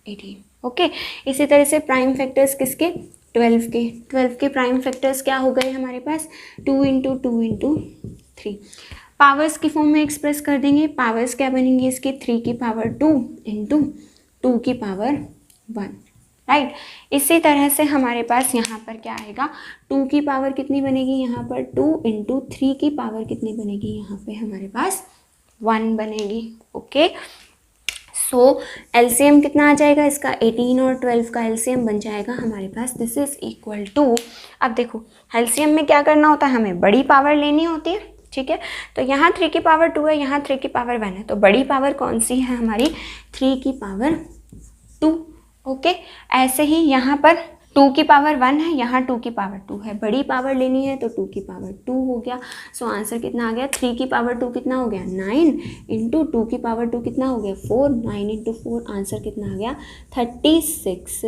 18। ओके, इसी तरह से प्राइम फैक्टर्स किसके, 12 के, 12 के प्राइम फैक्टर्स क्या हो गए हमारे पास, 2 इंटू 2 इंटू 3। पावर्स की फॉर्म में एक्सप्रेस कर देंगे, पावर्स क्या बनेंगी इसकी, 3 की पावर 2 इंटू 2 की पावर 1। राइट, इसी तरह से हमारे पास यहाँ पर क्या आएगा, 2 की पावर कितनी बनेगी यहाँ पर, 2 इंटू 3 की पावर कितनी बनेगी यहाँ पे हमारे पास 1 बनेगी। ओके, सो एलसीएम कितना आ जाएगा इसका, 18 और 12 का एलसीएम बन जाएगा हमारे पास, दिस इज इक्वल टू, अब देखो एलसीएम में क्या करना होता है, हमें बड़ी पावर लेनी होती है। ठीक है, तो यहाँ 3 की पावर 2 है, यहाँ 3 की पावर 1 है, तो बड़ी पावर कौन सी है हमारी, 3 की पावर 2। ओके, ऐसे ही यहाँ पर 2 की पावर 1 है, यहाँ 2 की पावर 2 है, बड़ी पावर लेनी है तो 2 की पावर 2 हो गया। सो आंसर कितना आ गया, 3 की पावर 2 कितना हो गया, 9 इंटू 2 की पावर 2 कितना हो गया, 4, 9 इंटू 4, आंसर कितना आ गया, 36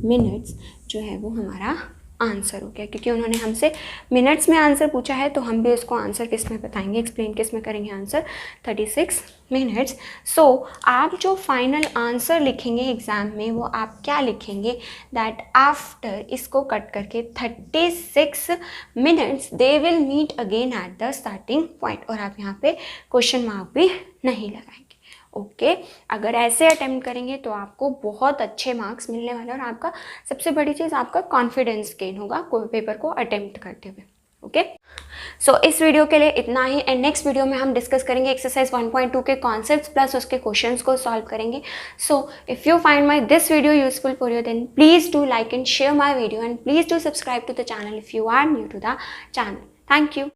मिनट्स जो है वो हमारा आंसर हो गया। क्योंकि उन्होंने हमसे मिनट्स में आंसर पूछा है तो हम भी उसको आंसर किस में बताएंगे, एक्सप्लेन किस में करेंगे आंसर, 36 मिनट्स। सो आप जो फाइनल आंसर लिखेंगे एग्ज़ाम में वो आप क्या लिखेंगे, दैट आफ्टर इसको कट करके 36 minutes they will meet again at the starting point, और आप यहाँ पे क्वेश्चन मार्क भी नहीं लगाएंगे। ओके, अगर ऐसे अटेम्प्ट करेंगे तो आपको बहुत अच्छे मार्क्स मिलने वाले हैं, और आपका सबसे बड़ी चीज़ आपका कॉन्फिडेंस गेन होगा कोई पेपर को अटेम्प्ट करते हुए। ओके, सो इस वीडियो के लिए इतना ही, एंड नेक्स्ट वीडियो में हम डिस्कस करेंगे एक्सरसाइज 1.2 के कॉन्सेप्ट्स प्लस उसके क्वेश्चंस को सॉल्व करेंगे। So if you find my this video useful for you, then please do like and share my video, and please do subscribe to the channel if you are new to the channel. Thank you.